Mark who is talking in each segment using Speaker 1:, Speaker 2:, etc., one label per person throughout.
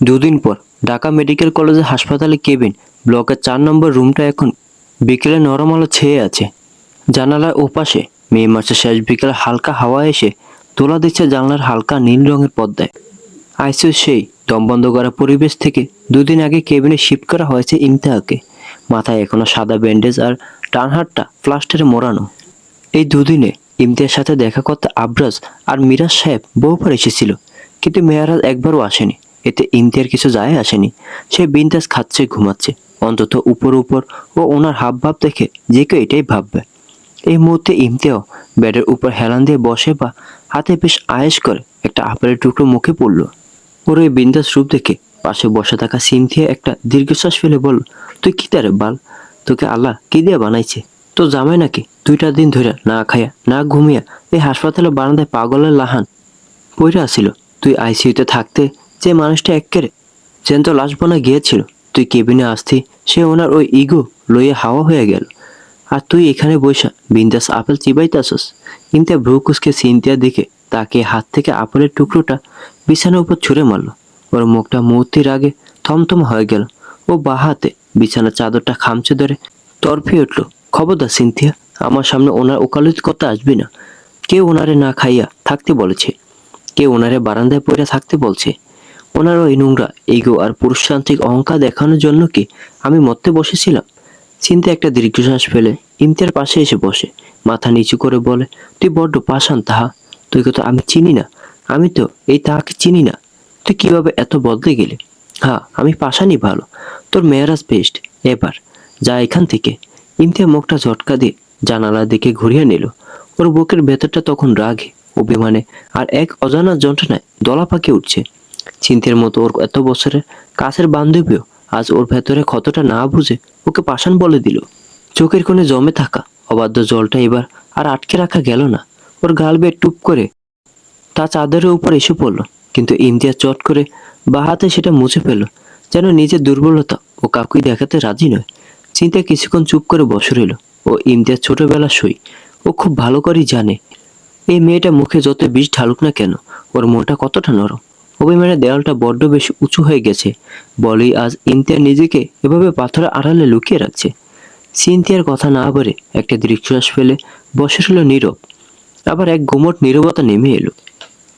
Speaker 1: দুদিন পর ঢাকা মেডিকেল কলেজের হাসপাতালে কেবিন ব্লকের 4 নম্বর রুমটা এখন বিকেলে নরম আলো ছেয়ে আছে। জানালার ওপাশে মে মাসের শেষ বিকেলে হালকা হাওয়া এসে তোলা দিচ্ছে জানলার হালকা নীল রঙের পর্দায়। আইসিইউ সেই দম বন্ধ করা পরিবেশ থেকে দুদিন আগে কেবিনে শিফট করা হয়েছে ইমতিয়াকে। মাথায় এখনো সাদা ব্যান্ডেজ আর ডান হাতটা প্লাস্টারে মোড়ানো। এই দুদিনে ইমতিয়ার সাথে দেখা করতে আবরাজ আর মিরাজ সাহেব বহুবার এসেছিল, কিন্তু মেয়ারাজ একবারও আসেনি। এতে ইমতিয়ার কিছু যায় আসেনি। সে বিন্দাস খাচ্ছে, ঘুমাচ্ছে। অন্তত উপর উপর ও ওনার হাবভাব দেখে যে কেউ এটাই ভাববে। এই মুহূর্তে ইমতিয়াও বেডের উপর হেলান দিয়ে বসে বা হাতে বেশ আয়েশ করে একটা আপেলের টুকরো মুখে পড়ল। ওর ওই বিন্দাস রূপ দেখে পাশে বসে থাকা সিনথিয়া একটা দীর্ঘশ্বাস ফেলে বলল, তুই কি তারে বাল? তোকে আল্লাহ কি দিয়ে বানাইছে? তো জামাই নাকি 2টা দিন ধরে না খাইয়া না ঘুমিয়া এই হাসপাতালের বারান্দায় পাগলের লাহান পইরা আসিল। তুই আইসিইউতে থাকতে যে মানুষটা এক্কেরে জ্যান্ত লাশ বনা গিয়েছিল, তুই কেবিনে আসতি সে ওনার ওই ইগো লইয়া হাওয়া হয়ে গেল। আর তুই এখানে বইসা বিন্দাস আপেল চিবাইতাছস। কিন্তু ভ্রু কুসকে সিনথিয়ার দিকে তাকে হাত থেকে আপেলের টুকরোটা বিছানার উপর ছুঁড়ে মারল। ওর মুখটা মুহূর্তের আগে থমথম হয়ে গেল। ও বাঁ হাতে বিছানার চাদরটা খামচে ধরে তরফিয়ে উঠল, খবরদার সিনথিয়া, আমার সামনে ওনার ওকালতি করতে আসবি না। কেউ ওনারে না খাইয়া থাকতে বলেছে? কেউ ওনারে বারান্দায় পড়ে থাকতে বলছে? ওনার ওই নোংরা ইগো আর পুরুষতান্ত্রিক অহংকার দেখানোর জন্য কি আমি মরতে বসেছিলাম? চিন্তা একটা দীর্ঘশ্বাস ফেলে ইমতিয়ার পাশে এসে বসে মাথা নিচু করে বলে, তুই বড্ড পাষাণ তাহা। তুই তো আমি চিনি না। আমি তো এই তাহাকে চিনি না। তুই কিভাবে এত বদলে গেলি? হ্যাঁ, আমি পাষাণই ভালো। তোর মেয়ারাজ বেস্ট। এবার যা এখান থেকে। ইমতিয়া মুখটা ঝটকা দিয়ে জানালার দিকে ঘুরিয়ে নিল। ওর বুকের ভেতরটা তখন রাগে, অভিমানে আর এক অজানা যন্ত্রণায় দলা পাকিয়ে উঠছে। চিন্তের মতো ওর এত বছরের কাছের বান্ধবীও আজ ওর ভেতরে ক্ষতটা না বুঝে ওকে পাষাণ বলে দিল। চোখের কোণে জমে থাকা অবাধ্য জলটা এবার আর আটকে রাখা গেল না। ওর গাল বেয়ে টুপ করে তা চাদরের উপর এসে পড়ল। কিন্তু ইমতিয়া চট করে বা হাতে সেটা মুছে ফেলল, যেন নিজের দুর্বলতা ও কাউকে দেখাতে রাজি নয়। চিন্তা কিছুক্ষণ চুপ করে বসে রইল। ও ইমতিয়ার ছোটবেলার সই। ও খুব ভালো করেই জানে এই মেয়েটা মুখে যত বিষ ঢালুক না কেন, ওর মনটা কতটা নরম। অভিমানের দেয়ালটা বড্ড বেশি উঁচু হয়ে গেছে বলেই আজ ইমতিয়ার নিজেকে এভাবে পাথরের আড়ালে লুকিয়ে রাখছে। সিনথিয়ার কথা না বলে একটা দীর্ঘশ্বাস ফেলে বসে রইল নীরব। আবার এক গুমট নীরবতা নেমে এলো।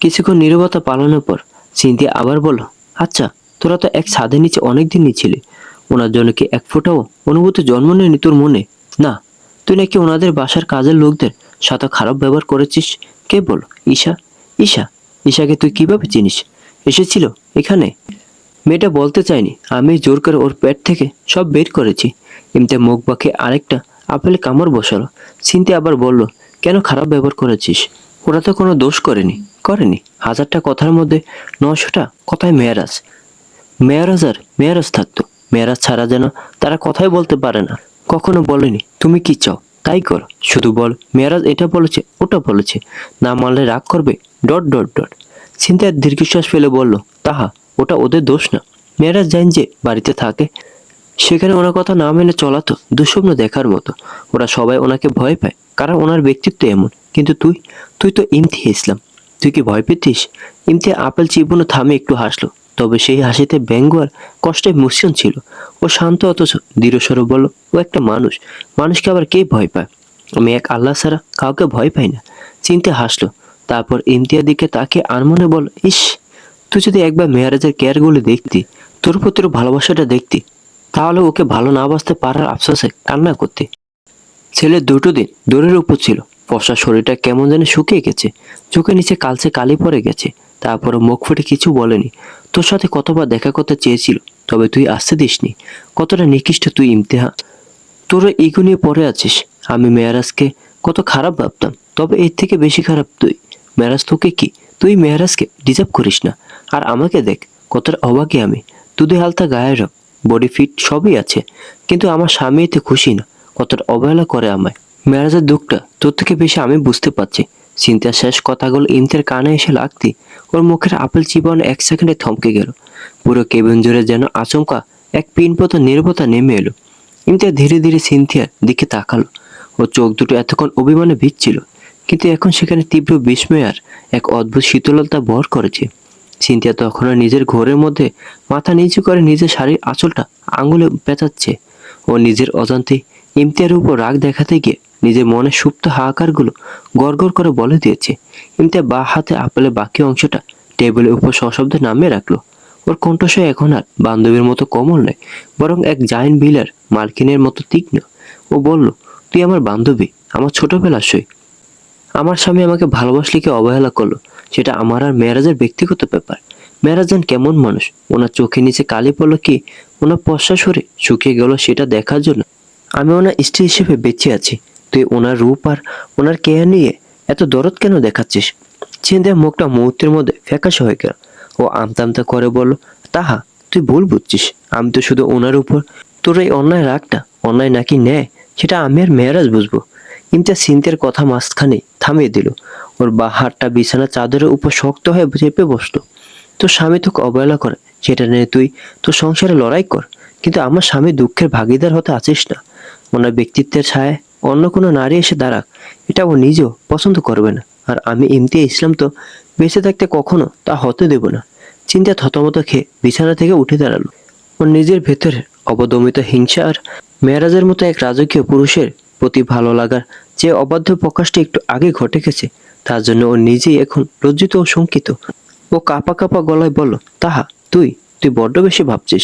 Speaker 1: কিছুক্ষণ নীরবতা পালানোর পর সিনথিয়া আবার বলল, আচ্ছা, তোরা তো এক ছাদের নিচে অনেকদিনই ছিলে। ওনার জন্য কি এক ফোঁটাও অনুভূতি জন্ম নেয়নি তোর মনে? না, তুই নাকি ওনাদের বাসার কাজের লোকদের সাথে খারাপ ব্যবহার করেছিস। কে বল? ঈশা? ঈশা? ঈশাকে তুই কিভাবে চিনিস? এসেছিল এখানে? মেয়েটা বলতে চায়নি। আমি জোর করে ওর পেট থেকে সব বের করেছি। এমতে মুখ বাঁকে আরেকটা আপেলে কামড় বসালো। চিনতে আবার বলল, কেন খারাপ ব্যবহার করেছিস? ওরা তো কোনো দোষ করেনি। করেনি? 1000টা কথার মধ্যে 900টা কথায় মেয়ারাজ। মেয়ারাজ আর মেয়ারাজ থাকতো। মেয়ারাজ ছাড়া যেন তারা কথাই বলতে পারে না। কখনো বলেনি তুমি কি চাও তাই কর। শুধু বল মেয়ারাজ এটা বলেছে, ওটা বলেছে। না মানলে রাগ করবে। Dot dot dot. চিন্তার দীর্ঘশ্বাস ফেলে বলল, তাহা ওটা ওদের দোষ না। মেয়েরা জান যে বাড়িতে থাকে, সেখানে ওনার কথা না মেনে চলা তো দুঃস্বপ্ন দেখার মতো। ওরা সবাই ওনাকে ভয় পায় কারণ ওনার ব্যক্তিত্ব এমন। কিন্তু তুই, তুই তো ইমতিয়া ইসলাম। তুই কি ভয় পেতিস? ইমতিয়া আপেল চিবুনো থামে একটু হাসলো, তবে সেই হাসিতে ব্যঙ্গ আর কষ্টের মিশ্রণ ছিল। ও শান্ত অথচ দৃঢ়স্বরে বলল, ও একটা মানুষ। মানুষকে আবার কে ভয় পায়? আমি এক আল্লাহ ছাড়া কাউকে ভয় পাই না। চিনতে হাসলো, তারপর ইমতিয়ার দিকে তাকে আনমনে বল, ইস, তুই যদি একবার মেয়ারাজের কেয়ারগুলো দেখতি, তোর প্রতি ভালোবাসাটা দেখতি, তাহলে ওকে ভালো না বাসতে পারার আফসোসে কান্না করতে। ছেলে 2টো দিন দৌড়ের উপর ছিল। ফর্সা শরীরটা কেমন যেন শুকিয়ে গেছে। চোখের নিচে কালচে কালি পড়ে গেছে। তারপরে মুখ ফুটে কিছু বলেনি। তোর সাথে কতবার দেখা করতে চেয়েছিল, তবে তুই আসতে দিসনি। কতটা নিকৃষ্ট তুই ইমতেহা। তোরা ইগো নিয়ে পড়ে আছিস। আমি মেয়ারাজকে কত খারাপ ভাবতাম, তবে এর থেকে বেশি খারাপ তুই। মেয়ারাজ তোকে কি? তুই মেয়ারাজকে ডিজার্ভ করিস না। আর আমাকে দেখ, কতটা অবাকি আমি। দুধে হালতা গায়ের রং, বডি ফিট সবই আছে, কিন্তু আমার স্বামী এতে খুশি না। কতটা অবহেলা করে আমায়। মেয়ারাজের দুঃখটা তোর থেকে বেশি আমি বুঝতে পারছি। চিন্তার শেষ কথাগুলো ইমতের কানে এসে লাগতি ওর মুখের আপেল চিবানো 1 সেকেন্ডে থমকে গেল। পুরো কেবিন জুড়ে যেন আচমকা এক পিনপত নীরবতা নেমে এলো। ইমতিয়াজ ধীরে ধীরে সিনথিয়ার দিকে তাকালো। ও চোখ দুটো এতক্ষণ অভিমানে ভিজছিল, কিন্তু এখন সেখানে তীব্র বিস্ময় আর এক অদ্ভুত শীতলতা ভর করেছে। সিনথিয়া তখনও নিজের ঘোরের মধ্যে মাথা নিচু করে নিজের শাড়ির আঁচলটা আঙুলে পেঁচাচ্ছে। ও নিজের অজান্তে ইমতিয়ার উপর রাগ দেখাতে গিয়ে নিজের মনে সুপ্ত হাহাকারগুলো গড়গড় করে বলে দিয়েছে। ইমতিয়া বা হাতে আপেলের বাকি অংশটা টেবিলের উপর সশব্দে নামিয়ে রাখলো। ওর কণ্ঠস্বর এখন আর বান্ধবীর মতো কোমল নয়, বরং এক জায়ান্ট বিলার মালকিনের মতো তীক্ষ্ণ। ও বলল, তুই আমার বান্ধবী, আমার ছোটবেলার সই। আমার স্বামী আমাকে ভালোবাসলে কি অবহেলা করলো সেটা আমার আর মেরাজের ব্যক্তিগত ব্যাপার। মেরাজান কেমন মানুষ, ওনার চোখের নিচে কালি পড়লো কি ওনার পশ্চা সরে শুকিয়ে গেল সেটা দেখার জন্য আমি ওনার স্ত্রী হিসেবে বেঁচে আছি। তুই ওনার রূপ আর ওনার কেয়ার নিয়ে এত দরদ কেন দেখাচ্ছিস? চিন্তায় মুখটা মুহূর্তের মধ্যে ফ্যাকাশে হয়ে গেল। ও আমতা আমতা করে বলল, তাহা তুই ভুল বুঝছিস। আমি তো শুধু ওনার উপর তোর এই অন্যায় রাগটা অন্যায় নাকি ন্যায় সেটা আমি আর মেয়েরাজ বুঝবো। ইমতিয়াজ সিনথিয়ার কথা মাঝখানে থামিয়ে দিল। ওর বা হাতটা বিছানার চাদরের উপর শক্ত হয়ে চেপে বসলো। তোর স্বামী তোকে অবহেলা করে সেটা নিয়ে তুই তোর সংসারে লড়াই কর, কিন্তু আমার স্বামী দুঃখের ভাগিদার হতে আছিস না। ওনার ব্যক্তিত্বের ছায়ায় অন্য কোনো নারী এসে দাঁড়াক এটা ও নিজেও পছন্দ করবে না। আর আমি ইমতিয়াজ ইসলাম তো বেঁচে থাকতে কখনো তা হতে দেব না। চিন্তা থতমত খেয়ে বিছানা থেকে উঠে দাঁড়ালো। ওর নিজের ভেতরে অবদমিত হিংসা আর মেরাজের মতো এক রাজকীয় পুরুষের প্রতি ভালো লাগার যে অবাধ্য প্রকাশটা একটু আগে ঘটে গেছে, তার জন্য ও নিজেই এখন লজ্জিত ও শঙ্কিত। ও কাঁপা কাঁপা গলায় বলল, তাহা তুই তুই বড্ড বেশি ভাবছিস।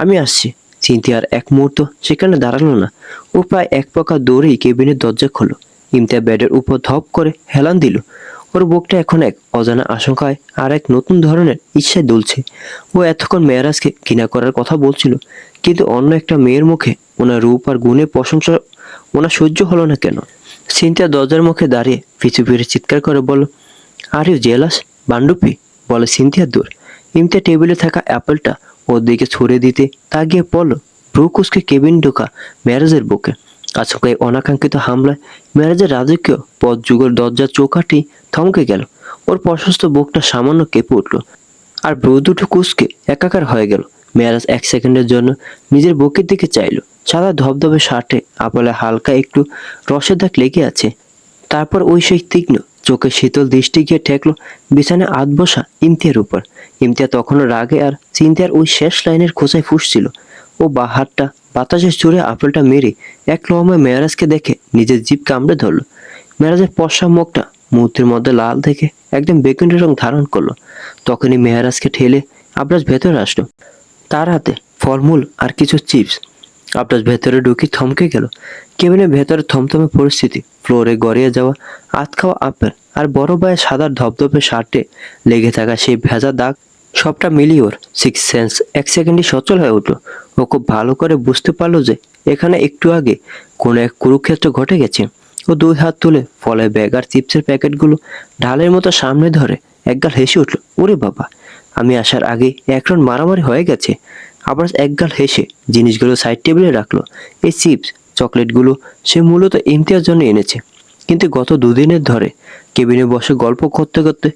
Speaker 1: আমি আসছি। চিন্তিয়ার এক মুহূর্ত সেখানে দাঁড়ালো না। ও প্রায় এক প্রকার দৌড়েই কেবিনের দরজা খোলো। ইমতিয়া বেডের উপর ধপ করে হেলান দিল। ওর বুকটা এখন এক অজানা আশঙ্কায় আর এক নতুন ধরনের ঈর্ষায় দুলছে। ও এতক্ষণ মেয়েরাজকে ঘৃণা করার কথা বলছিল, কিন্তু অন্য একটা মেয়ের মুখে ওনার রূপ আর গুণের প্রশংসা ওনার সহ্য হলো না কেন? সিনথিয়া দরজার মুখে দাঁড়িয়ে পিছু ফিরে চিৎকার করে বলল, আর ইউ জেলাস বান্ডুপি, বলে সিনথিয়া দূর। ইমতিয়া টেবিলে থাকা অ্যাপেলটা ওর দিকে ছড়িয়ে দিতে তা গিয়ে পড়ল ব্রু কুচকে কেবিন ঢোকা মেরাজের বুকে। আচমকা এই অনাকাঙ্ক্ষিত হামলায় মেরাজের রাজকীয় পথ যুগের দরজার চৌকাঠি থমকে গেল। ওর প্রশস্ত বুকটা সামান্য কেঁপে উঠল, আর ব্রু দুটো কুচকে একাকার হয়ে গেল। মেরাজ এক সেকেন্ডের জন্য নিজের বুকের দিকে চাইল। সাদা ধবধবে শার্টে আপেলে হালকা একটু রসের দাগ লেগে আছে। তারপর ওই সেই তীক্ষ্ণ চোখে শীতল দৃষ্টি গিয়ে ঠেকলো বিছানায় আধ বসা ইমতিয়ার উপর। ইমতিয়া তখনও রাগে আর চিন্তার ওই শেষ লাইনের খোঁচায় ফুঁসছিল। ও বা হাতটা বাতাসে ছুঁড়ে আপেলটা মেরে এক লম্বায় মেরাজকে দেখে নিজের জিভ কামড়ে ধরলো। মেরাজের পশা মুখটা মুহূর্তের মধ্যে লাল দেখে একদম বেগুনি রং ধারণ করলো। তখনই মেহরাজকে ঠেলে আবরাজ ভেতরে আসলো। তার হাতে ফলমূল আর কিছু চিপস। আবরাজ ভেতরে ঢুকে থমকে গেল। কেবিনের ভেতরে থমথমে পরিস্থিতি, ফ্লোরে গড়িয়ে যাওয়া আধ খাওয়া আপেল আর বড় ভাইয়ের সাদা ধবধবে শার্টে লেগে থাকা সেই ভেজা দাগ, সবটা মিলিয়ে ওর সিক্স সেন্স এক সেকেন্ডে সচল হয়ে উঠল। ও খুব ভালো করে বুঝতে পারলো যে এখানে একটু আগে কোনো এক কুরুক্ষেত্র ঘটে গেছে। ও দুই হাত তুলে ফলের ব্যাগ আর চিপসের প্যাকেটগুলো ঢালের মতো সামনে ধরে একগাল হেসে উঠল। ওরে বাবা, আমি আসার আগে এক রাউন্ড মারামারি হয়ে গেছে। আবার একগাল হেসে জিনিসগুলো সাইড টেবিলে রাখলো। এই চিপস চকলেটগুলো সে মূলত ইমতিয়ার জন্য এনেছে, কিন্তু গত দুদিনের ধরে কেবিনে বসে গল্প করতে করতে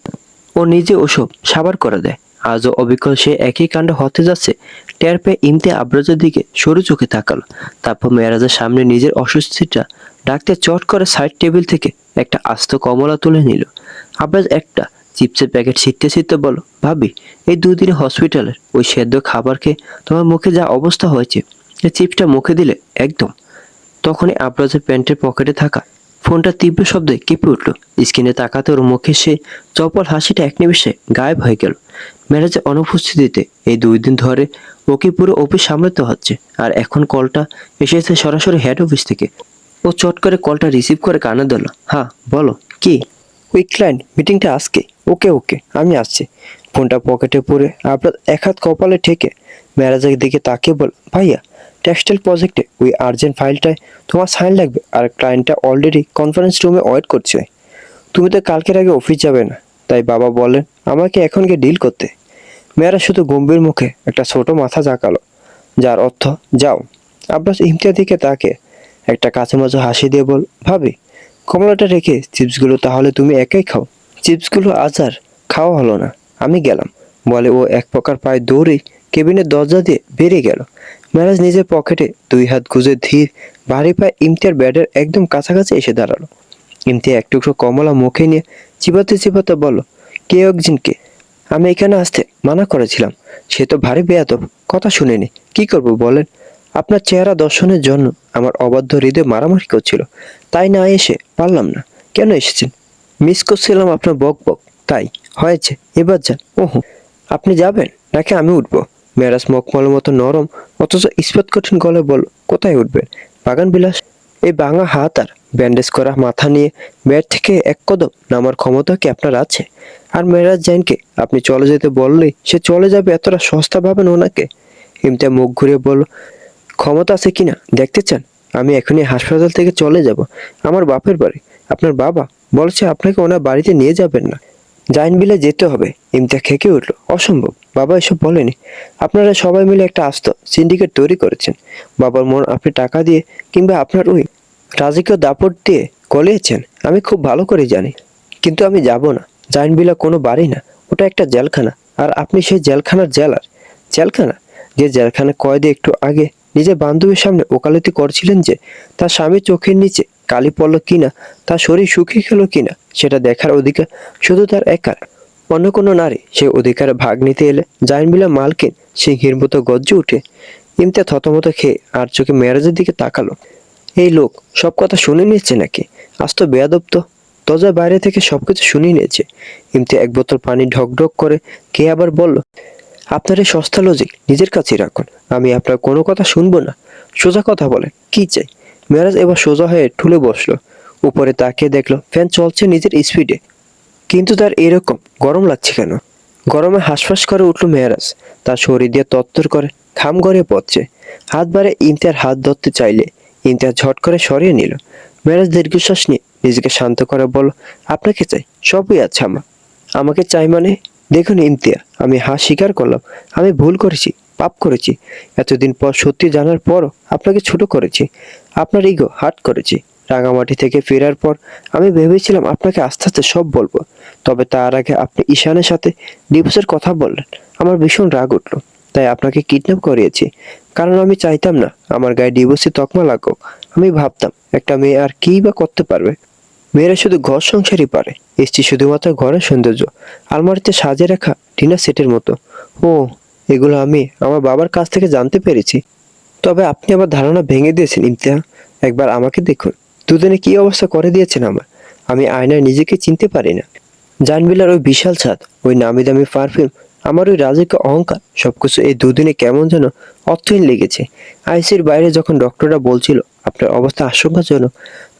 Speaker 1: ও নিজে ওসব সাবার করে দেয়। আজও অবিকল সে একই কাণ্ড হতে যাচ্ছে টের পেয়ে ইমতিয়া আবরাজের দিকে সরু চোখে তাকালো। তারপর মেরাজের সামনে নিজের অস্বস্তিটা ডাকতে চট করে সাইড টেবিল থেকে একটা আস্ত কমলা তুলে নিল। আবরাজ একটা চিপসের প্যাকেট ছিটতে ছিটতে বলো, ভাবি এই দুদিনে হসপিটালের ওই সেদ্ধ খাবার খেয়ে তোমার মুখে যা অবস্থা হয়েছে, এই চিপসটা মুখে দিলে একদম। তখনই আবরাজের প্যান্টের পকেটে থাকা ফোনটা তীব্র শব্দে কেঁপে উঠল। স্ক্রিনে তাকাতে ওর মুখে সে চপল হাসিটা এক নিমিষে গায়েব হয়ে গেল। ম্যানেজার অনুপস্থিতিতে এই 2 দিন ধরে ওকে পুরো অফিস সামলাতে হচ্ছে, আর এখন কলটা এসেছে সরাসরি হেড অফিস থেকে। ও চট করে কলটা রিসিভ করে কানে দিল। হ্যাঁ বলো, কি? ওই ক্লায়েন্ট মিটিংটা আজকে। ওকে ওকে, আমি আসছি। ফোনটা পকেটে পরে আপনার এক হাত কপালে ঠেকে ম্যানেজারের দিকে তাকিয়ে বল, ভাইয়া টেক্সটাইল প্রজেক্টে ওই আর্জেন্ট ফাইলটায় তোমার সাইন লাগবে, আর ক্লায়েন্টটা অলরেডি কনফারেন্স রুমে ওয়েট করছে। তুমি তো কালকের আগে অফিস যাবে না, তাই বাবা বলেন আমাকে এখন গিয়ে ডিল করতে। মেয়েরা শুধু গম্ভীর মুখে একটা ছোট মাথা জাঁকালো, যার অর্থ যাও। আব্বাস ইমতিয়ার দিকে তাকে একটা কাছে মাঝে হাসি দিয়ে বল, ভাবি কমলাটা রেখে চিপসগুলো তাহলে তুমি একাই খাও। চিপসগুলো আজ আর খাওয়া হলো না, আমি গেলাম, বলে ও এক প্রকার পায়ে দৌড়ে কেবিনের দরজা দিয়ে বেরিয়ে গেল। মেরাজ নিজের পকেটে 2 হাত গুজে ধীর ভারী পায়ে ইমতিয়ার ব্যাডের একদম কাছাকাছি এসে দাঁড়ালো। ইমতিয়া এক টুকরো কমলা মুখে নিয়ে চিবাতে চিবাতে বলল, কে একজনকে?
Speaker 2: আমি এখানে আসতে মানা করেছিলাম, সে তো ভারী বেয়াদব, কথা শুনেনি। কি করব বলেন? আপনার চেহারা দর্শনের জন্য আমার অবাধ্য হৃদয় মারামারি করছিল, তাই না এসে পারলাম না। কেন এসেছেন? মিস করছিলাম আপনার বক বক, তাই। হয়েছে, এবার যান। ওহো, আপনি যাবেন নাকি আমি উঠবো? মেরাজ মখমলের মতো নরম অথচ ইস্পাত কঠিন গলায় বলল, কোথায় উঠবেন? বাগান বিলাস। এই ভাঙা হাত আর ব্যান্ডেজ করা মাথা নিয়ে বেড থেকে এক কদম নামার ক্ষমতা কি আপনার আছে? আর মেরাজ জাইনকে আপনি চলে যেতে বললেই সে চলে যাবে এতটা সস্তা ভাবেন ওনাকে? ইমতিয়াজ মুখ ঘুরিয়ে বলল, ক্ষমতা আছে কিনা দেখতে চান? আমি এখনই হাসপাতাল থেকে চলে যাব আমার বাপের বাড়ি। আপনার বাবা বলছে আপনাকে ওনার বাড়িতে নিয়ে যাবেন না। জাইন বিলে যেতে হবে। ইমতিয়াজ খেকে উঠল, অসম্ভব, বাবা এসব বলেনি। আপনারা সবাই মিলে একটা আস্ত সিন্ডিকেট তৈরি করেছেন। বাবার মন আপনি টাকা দিয়ে কিংবা আপনার ওই রাজকীয় দাপট দিয়ে গলিয়েছেন, আমি খুব ভালো করে জানি। কিন্তু আমি যাব না। জাইন বিলা কোনো বাড়ি না, ওটা একটা জেলখানা। আর আপনি সেই জেলখানার জেলার। জেলখানা, যে জেলখানা কয়েদে একটু আগে নিজের বান্ধবীর সামনে ওকালতি করছিলেন যে তার স্বামীর চোখের নিচে কালি পড়ল কিনা, তার শরীর শুকিয়ে গেল কিনা, সেটা দেখার অধিকার শুধু তার একার। অন্য কোনো নারী সে অধিকারে ভাগ নিতে এলে জাইনবিলা মালকিন সিংহের মতো গর্জে উঠে। ইমতিয়াজ থতমত খেয়ে আর চোখে মেরাজের দিকে তাকালো। এই লোক সব কথা শুনে নিয়েছে নাকি? আজ তো বেয়াদব তো, দরজার বাইরে থেকে সবকিছু শুনিয়ে নিয়েছে। ইমতিয়াজ এক বোতল পানি ঢক ঢক করে খেয়ে আবার বলল, আপনার এই সস্তা লজিক নিজের কাছেই রাখুন, আমি আপনার কোনো কথা শুনবো না। সোজা কথা বলেন, কি চাই? মেরাজ এবার সোজা হয়ে ঠুলে বসলো। উপরে তাকিয়ে দেখলো ফ্যান চলছে নিজের স্পিডে, কিন্তু তার এরকম গরম লাগছে কেন? গরমে হাঁসফাঁস করে উঠল মেহরাজ, তার শরীর দিয়ে তত্তর করে ঘাম গড়িয়ে পড়ছে। হাত বাড়ে ইমতিয়াজ হাত ধরতে চাইলে ইমতিয়াজ ঝট করে সরিয়ে নিল। মেহরাজ দীর্ঘশ্বাস নিয়ে নিজেকে শান্ত করে বলল, আপনাকে চাই, সবই আছে আমার। আমাকে চাই মানে? দেখুন ইমতিয়াজ, আমি স্বীকার করলাম, আমি ভুল করেছি, পাপ করেছি। এতদিন পর সত্যি জানার পরও আপনাকে ছোট করেছি, আপনার ইগো হার্ট করেছি। রাঙামাটি থেকে ফেরার পর আমি ভেবেছিলাম আপনাকে আস্তে আস্তে সব বলবো, তবে তার আগে আপনি ঈশানের সাথে ডিভোর্সের কথা বললেন। আমার ভীষণ রাগ উঠলো, তাই আপনাকে কিডন্যাপ করিয়েছি। কারণ আমি চাইতাম না আমার গায়ে ডিভোর্সের তকমা লাগুক। আমি ভাবতাম একটা মেয়ে আর কী বা করতে পারবে, মেয়েরা শুধু ঘর সংসারই পারে, স্ত্রী শুধুমাত্র ঘরের সৌন্দর্য, আলমারিতে সাজিয়ে রাখা ডিনার সেটের মতো। ও, এগুলো আমি আমার বাবার কাছ থেকে জানতে পেরেছি। তবে আপনি আমার ধারণা ভেঙে দিয়েছেন ইমতিয়াজ। একবার আমাকে দেখুন, দুদিনে কি অবস্থা করে দিয়েছেন আমার। আমি আয়নায় নিজেকে চিনতে পারি না। জানবিলার ওই বিশাল ছাদ, ওই নামি দামি পারফিউম, আমার ওই রাজকীয় অহংকার, সবকিছু এই দুদিনে কেমন যেন অর্থহীন লেগেছে। আইসির বাইরে যখন ডক্টররা বলছিল আপনার অবস্থা আশঙ্কাজনক,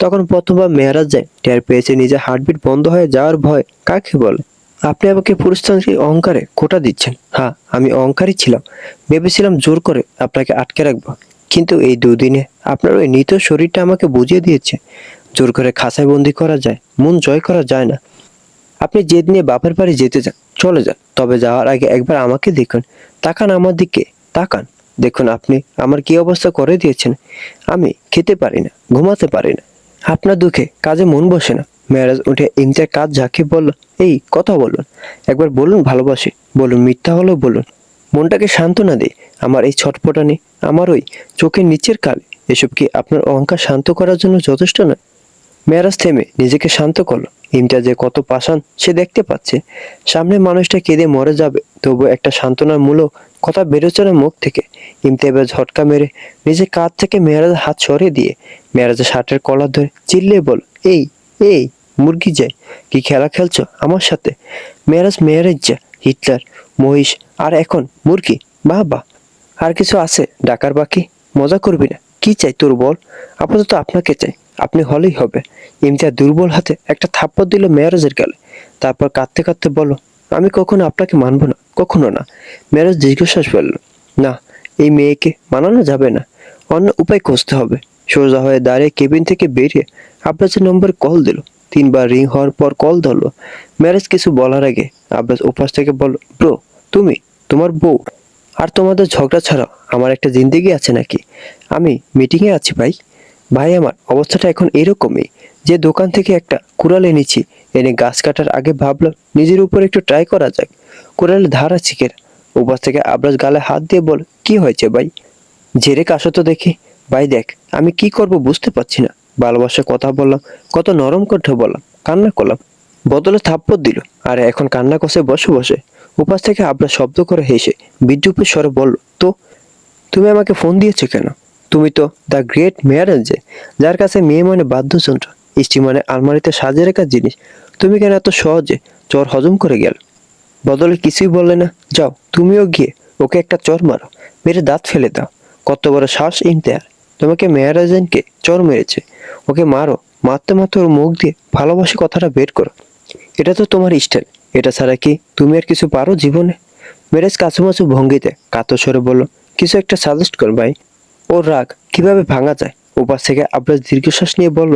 Speaker 2: তখন প্রথমবার মেয়ারাজ যায় টের পেয়েছে নিজের হার্টবিট বন্ধ হয়ে যাওয়ার ভয় কাকে বলে। আপনি আমাকে পুরুষতান্ত্রিক অহংকারে খোঁটা দিচ্ছেন। হ্যাঁ, আমি অহংকারী ছিলাম, ভেবেছিলাম জোর করে আপনাকে আটকে রাখবো। কিন্তু এই দুদিনে আপনার ওই নিত শরীরটা আমাকে বুঝিয়ে দিয়েছে জোর করে খাঁচায় বন্দি করা যায়, মন জয় করা যায় না। আপনি জেদ নিয়ে বাপের বাড়ি যেতে চান, চলে যান, তবে যাওয়ার আগে একবার আমাকে দেখুন। তাকান আমার দিকে, তাকান। দেখুন আপনি আমার কি অবস্থা করে দিয়েছেন। আমি খেতে পারি না, ঘুমাতে পারি না, আপনার দুঃখে কাজে মন বসে না। মেরাজ উঠে ইমতিয়াজ কাজ ঝাঁকিয়ে বলল, এই কথা বলুন, একবার বলুন ভালোবাসি, বলুন মিথ্যা হলেও বলুন, মনটাকে সান্ত্বনা দিই। আমার এই ছটফটানি, আমার ওই চোখের নিচের কালি, এসব কি আপনার অহংকার শান্ত করার জন্য যথেষ্ট নয়? মেরাজ থেমে নিজেকে শান্ত করলো। ইমতিয়াজ যে কত পাষাণ সে দেখতে পাচ্ছে। সামনে মানুষটা কেঁদে মরে যাবে, তবু একটা সান্ত্বনার মূলক কথা বেরোচ্ছে না মুখ থেকে। ইমতিয়াজ ঝটকা মেরে নিজের কাঁধ থেকে মেরাজের হাত সরিয়ে দিয়ে মেরাজের শার্টের কলার ধরে চিল্লিয়ে বল, এই এই মুরগি যায়, কি খেলা খেলছো আমার সাথে? মেরাজ মেয়ারেজ্জা, হিটলার, মহিষ, আর এখন মুরগি? বাহ বাহ, আর কিছু আছে ডাকার বাকি? মজা করবি না? কি চাই তোর বল? আপাতত আপনাকে চাই, আপনি হলেই হবে। ইমতিয়াজ দুর্বল হাতে একটা থাপ্পড় দিল মেয়ারজের গালে, তারপর কাঁদতে কাঁদতে বলল, আমি কখনো আপনাকে মানবো না, কখনো না। মেয়ারজ দীর্ঘশ্বাস ফেলল, না, এই মেয়েকে মানানো যাবে না, অন্য উপায় খুঁজতে হবে। সোজা হয়ে দাঁড়িয়ে কেবিন থেকে বেরিয়ে আব্বাসের নম্বরে কল দিল। 3বার রিং হওয়ার পর কল ধরলো। ম্যারেজ কিছু বলার আগে আব্বাস উপাস থেকে বলল, ব্রো, তুমি, তোমার বউ আর তোমাদের ঝগড়া ছাড়া আমার একটা জিন্দেগি আছে নাকি? আমি মিটিংয়ে আছি ভাই। ভাই আমার অবস্থাটা এখন এরকমই, যে দোকান থেকে একটা কুড়াল এনেছি, এনে গাছ কাটার আগে ভাবলাম নিজের উপর একটু ট্রাই করা যাক। কুড়ালে ধার আছে কেরা। উপাস থেকে আব্বাস গালে হাত দিয়ে বল, কি হয়েছে ভাই? ঝেড়ে কাশো তো দেখি। ভাই দেখ, আমি কি করব বুঝতে পারছি না। ভালোবাসার কথা বললাম, কত নরম কণ্ঠে বললাম, কান্না করলাম, বদলে থাপ্পড় দিল, আর এখন কান্না কষে বসে বসে। উপাস থেকে আবরাজ শব্দ করে হেসে বিদ্রুপের স্বরে বলল, তো তুমি আমাকে ফোন দিয়েছো কেন? তুমি তো দ্য গ্রেট মেয়ারেল, যার কাছে মেয়ে মানে বাদ্যযন্ত্র, স্ত্রী মানে আলমারিতে সাজিয়ে রাখার জিনিস। তুমি কেন এত সহজে চর হজম করে গেল? বদলে কিছুই বললে না। যাও, তুমিও গিয়ে ওকে একটা চর মারো, মেরে দাঁত ফেলে দাও। কত বড় শ্বাস ইমতিয়ার, তোমাকে মেয়ারাজেনকে চর মেরেছে, ওকে মারো। মারতে মারতে ওর মুখ দিয়ে ভালোবাসি কথাটা বের করো। এটা তো তোমার স্টাইল, এটা ছাড়া কি তুমি আর কিছু পারো জীবনে? মেরেজ কাছুমাছু ভঙ্গিতে কাতর স্বরে বলল, কিছু একটা সাজেস্ট কর ভাই। ওর রাগ কিভাবে ভাঙা যায়? ওপাশ থেকে আব্রাস দীর্ঘশ্বাস নিয়ে বলল,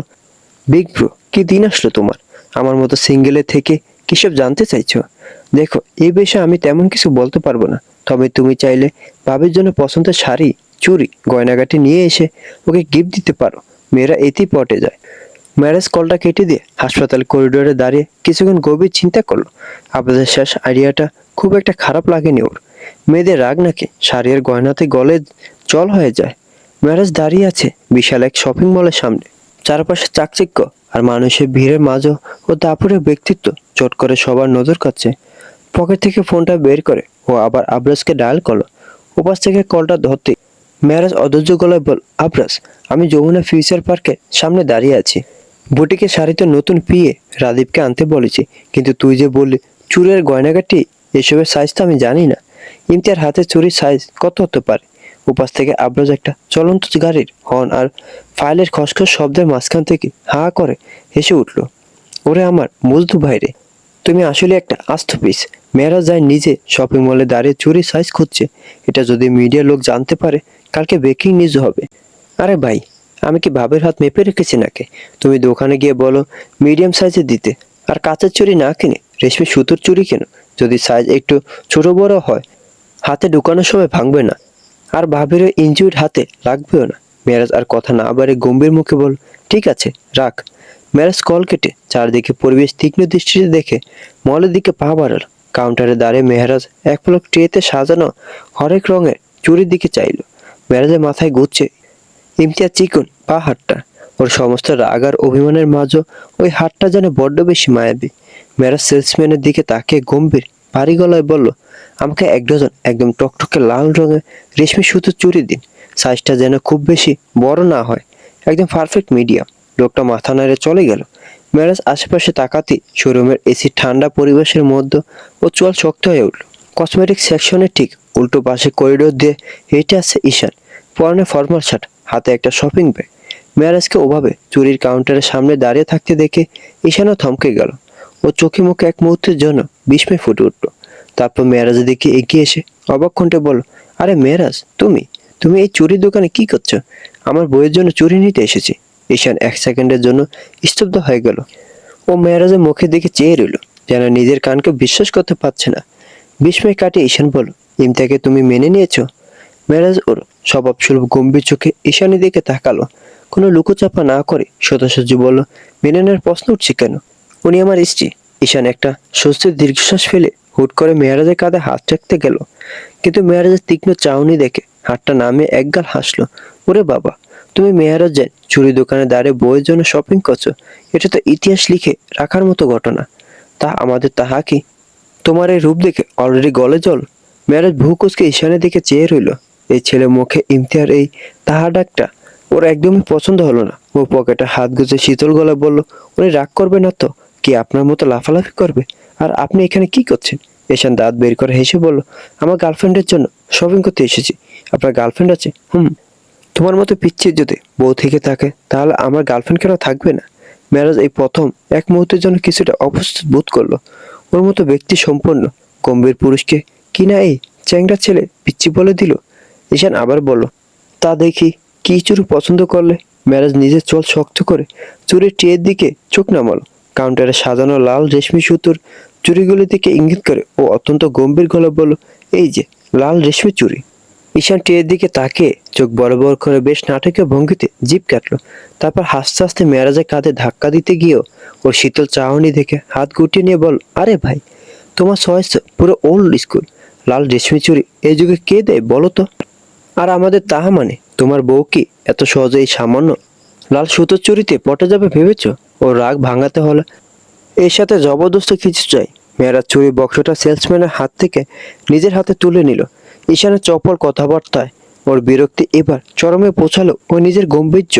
Speaker 2: বিগ ব্রো, কি দিন আসলো তোমার? আমার মতো সিঙ্গেলে থেকে কিসব জানতে চাইছো? দেখো, এই বিষয়ে আমি তেমন কিছু বলতে পারবো না, তবে তুমি চাইলে ভাবির জন্য পছন্দের শাড়ি, চুড়ি, গয়নাগাটি নিয়ে এসে ওকে গিফট দিতে পারো। মেয়েরা এতেই পটে যায়। ম্যারেজ কলটা কেটে দিয়ে হাসপাতাল করিডোরে দাঁড়িয়ে কিছুক্ষণ গভীর চিন্তা করলো। আপনাদের শেষ আইডিয়াটা খুব একটা খারাপ লাগেনি ওর। মেয়েদের রাগ নাকি শাড়ি আর গয়নাতে গলে জল হয়ে যায়। ম্যারেজ দাঁড়িয়ে আছে বিশাল এক শপিং মলের সামনে। চারপাশে চাকচিক্য আর মানুষের ভিড়ের মাঝেও ও দাপুরের ব্যক্তিত্ব চট করে সবার নজর কাটছে। পকেট থেকে ফোনটা বের করে ও আবার আবরাজকে ডায়াল করলো। উপাস থেকে কলটা ধরতে ম্যারেজ অধৈর্য গলায় বল, আবরাজ, আমি যমুনা ফিউচার পার্কের সামনে দাঁড়িয়ে আছি। বুটিকে শাড়িতে নতুন পিয়ে রাদীপকে আনতে বলেছি, কিন্তু তুই যে বললি চুড়ের গয়নাগাটি, এসবের সাইজ তো আমি জানি না। ইমতিয়ার হাতে চুরির সাইজ কত হতে পারে? উপাস থেকে আবরাজ একটা চলন্ত গাড়ির হর্ন আর ফাইলের খসখস শব্দের মাঝখান থেকে হা করে হেসে উঠল। ওরে আমার মজদু ভাইরে, তুমি আসলে একটা আস্ত পিস। মেয়েরা যায় নিজে শপিং মলে দাঁড়িয়ে চুরির সাইজ খুঁজছে। এটা যদি মিডিয়ার লোক জানতে পারে, কালকে ব্রেকিং নিউজ হবে। আরে ভাই, আমি কি ভাবের হাত মেপে রেখেছি নাকি? তুমি দোকানে গিয়ে বলো মিডিয়াম সাইজে দিতে, আর কাঁচের চুড়ি না কিনে রেশমি সুতোর চুড়ি কেন। যদি সাইজ একটু ছোট বড় হয়, হাতে ঢুকানোর সময় ভাঙবে না, আর ভাবিরও ইনজুরিড হাতে লাগবেও না। মেরাজ আর কথা না বাড়ে গম্ভীর মুখে বল, ঠিক আছে, রাখ। মেরাজ কল কেটে চারদিকে পরিবেশ তীক্ষ্ণ দৃষ্টিতে দেখে মলের দিকে পা বাড়াল। কাউন্টারে দাঁড়িয়ে মেহরাজ এক পলক ট্রেতে সাজানো হরেক রঙের চুরির দিকে চাইল। মেরাজের মাথায় ঘুরছে ইমতিয়াজ চিকন পা হাতটা। ওর সমস্ত রাগ আর অভিমানের মাঝে ওই হাতটা যেন বড্ড বেশি মায়াবী। মেরাজ সেলসম্যানের দিকে তাকিয়ে গম্ভীর ভারী গলায় বলল, আমাকে 1 ডজন একদম টকটকে লাল রঙের রেশমি সুতোর চুড়ি দিন। সাইজটা যেন খুব বেশি বড় না হয়, একদম পারফেক্ট মিডিয়াম। লোকটা মাথা নাড়ে চলে গেল। মেরাজ আশেপাশে তাকাতে শোরুমের এসি ঠান্ডা পরিবেশের মধ্যে ও চোয়াল শক্ত হয়ে উঠল। কসমেটিক সেকশনের ঠিক উল্টো পাশে করিডোর দিয়ে হেঁটে আসছে ঈশান, পরনে ফর্মাল শার্ট, হাতে একটা শপিং ব্যাগ। মেরাজকে ওভাবে চুরির কাউন্টারের সামনে দাঁড়িয়ে থাকতে দেখে ঈশানও থমকে গেল। ও চোখে মুখে এক মুহূর্তের জন্য বিস্ময় ফুটে উঠল। তারপর মেরাজের দিকে এগিয়ে এসে অবাক কণ্ঠে বলল, আরে মেরাজ, তুমি তুমি এই চুরির দোকানে কি করছো? আমার বইয়ের জন্য চুরি নিতে এসেছি। ঈশান 1 সেকেন্ডের জন্য স্তব্ধ হয়ে গেল। ও মেরাজের মুখের দিকে চেয়ে রইল, যেন নিজের কানকে বিশ্বাস করতে পারছে না। বিস্ময় কাটিয়ে ঈশান বলল, ইমতাকে তুমি মেনে নিয়েছো? মেরাজ ওর স্বভাবসুলভ গম্ভীর চোখে ঈশানের দিকে তাকালো। কোনো লুকোচাপা না করে সোজাসুজি বলল, মেনে নেওয়ার প্রশ্ন উঠছে কেন? উনি আমার স্ত্রী। ঈশান একটা স্বস্তির দীর্ঘশ্বাস ফেলে হুট করে মেয়ারাজের কাঁধে হাত রাখতে গেল, কিন্তু মেয়ারাজের তীক্ষ্ণ চাউনি দেখে হাতটা নামিয়ে একগাল হাসলো। ওরে বাবা, তুমি মেয়ারাজের চুরি দোকানে দাঁড়িয়ে বইয়ের জন্য শপিং করছো? এটা তো ইতিহাস লিখে রাখার মতো ঘটনা। তা আমাদের তাহা কি? তোমার এই রূপ দেখে অলরেডি গলে জল। মেয়ারাজ ভূ কুঁচকে ঈশানের দিকে চেয়ে রইল। এই ছেলে মুখে ইমতিয়ার এই তাহা ডাকটা ওর একদমই পছন্দ হলো না। ও পকেটে হাত গুজে শীতল গলায় বলল, উনি রাগ করবে না তো? কি আপনার মতো লাফালাফি করবে? আর আপনি এখানে কি করছেন? ঈশান দাঁত বের করে হেসে বলল, আমার গার্লফ্রেন্ডের জন্য শপিং করতে এসেছি। আপনার গার্লফ্রেন্ড আছে? তোমার মতো পিচ্ছির যদি বউ থেকে থাকে, তাহলে আমার গার্লফ্রেন্ড কেন থাকবে না? মেরাজ এই প্রথম এক মুহূর্তের জন্য কিছুটা অপ্রস্তুত বোধ করলো। ওর মতো ব্যক্তি সম্পন্ন গম্ভীর পুরুষকে কিনা এই চ্যাংড়া ছেলে পিচ্ছি বলে দিল। ঈশান আবার বলল, তা দেখি কি চুরি পছন্দ করলে? মেরাজ নিজের চোল শক্ত করে চুরির ট্রের দিকে চোখ নামালো। কাউন্টারে সাজানো লাল রেশমি সুতোর চুড়িগুলোর দিকে ইঙ্গিত করে ও অত্যন্ত গম্ভীর গলায় বলল, এই যে লাল রেশমি চুড়ি। ঈশান ট্রের দিকে তাকিয়ে চোখ বড় বড় করে বেশ নাটকীয় ভঙ্গিতে জিভ কাটলো। তারপর হাসতে হাসতে মেরাজের কাঁধে ধাক্কা দিতে গিয়েও ওর শীতল চাহনি দেখে হাত গুটিয়ে নিয়ে বল, আরে ভাই, তোমার চয়েস পুরো ওল্ড স্কুল। লাল রেশমি চুড়ি এই যুগে কে দেয় বলো তো? আর আমাদের তাহা মানে তোমার বউ কি এত সহজে এই সামান্য লাল সুতোর চুরিতে পটে যাবে ভেবেছ? ও রাগ ভাঙাতে হলে এর সাথে জবরদস্ত কিছু চাই। মেয়েরাজ চুরি বক্সটা সেলসম্যানের হাত থেকে নিজের হাতে তুলে নিল। ঈশানের চপল কথাবার্তায় ওর বিরক্তি এবার চরমে পৌঁছালো। ও নিজের গম্ভীর্য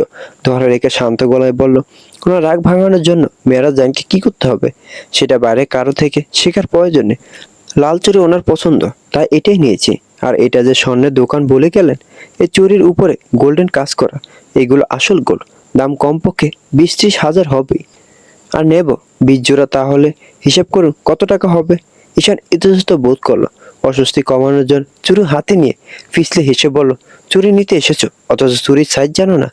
Speaker 2: ধরে রেখে শান্ত গলায় বলল, কোনো রাগ ভাঙানোর জন্য মেয়েরাজ জানকে কি করতে হবে সেটা বাইরে কারো থেকে শেখার প্রয়োজন নেই। লাল চুড়ি ওনার পছন্দ, তাই এটাই নিয়েছি। আর এটা যে স্বর্ণের দোকান বলে গেলেন, এই চুরির উপরে গোল্ডেন কাজ করা, এগুলো আসল গোল্ড, দাম কমপক্ষে 20-30 হাজার হবেই। আর নেব 20 জোড়া, তাহলে হিসাব করুন কত টাকা হবে। ঈশান ইতস্তত বোধ করলো। অস্বস্তি কমানোর জন্য চুরি হাতে নিয়ে ফিসলে হেসে বলল, চুরি নিতে এসেছো অথচ চুরির সাইজ জানো না?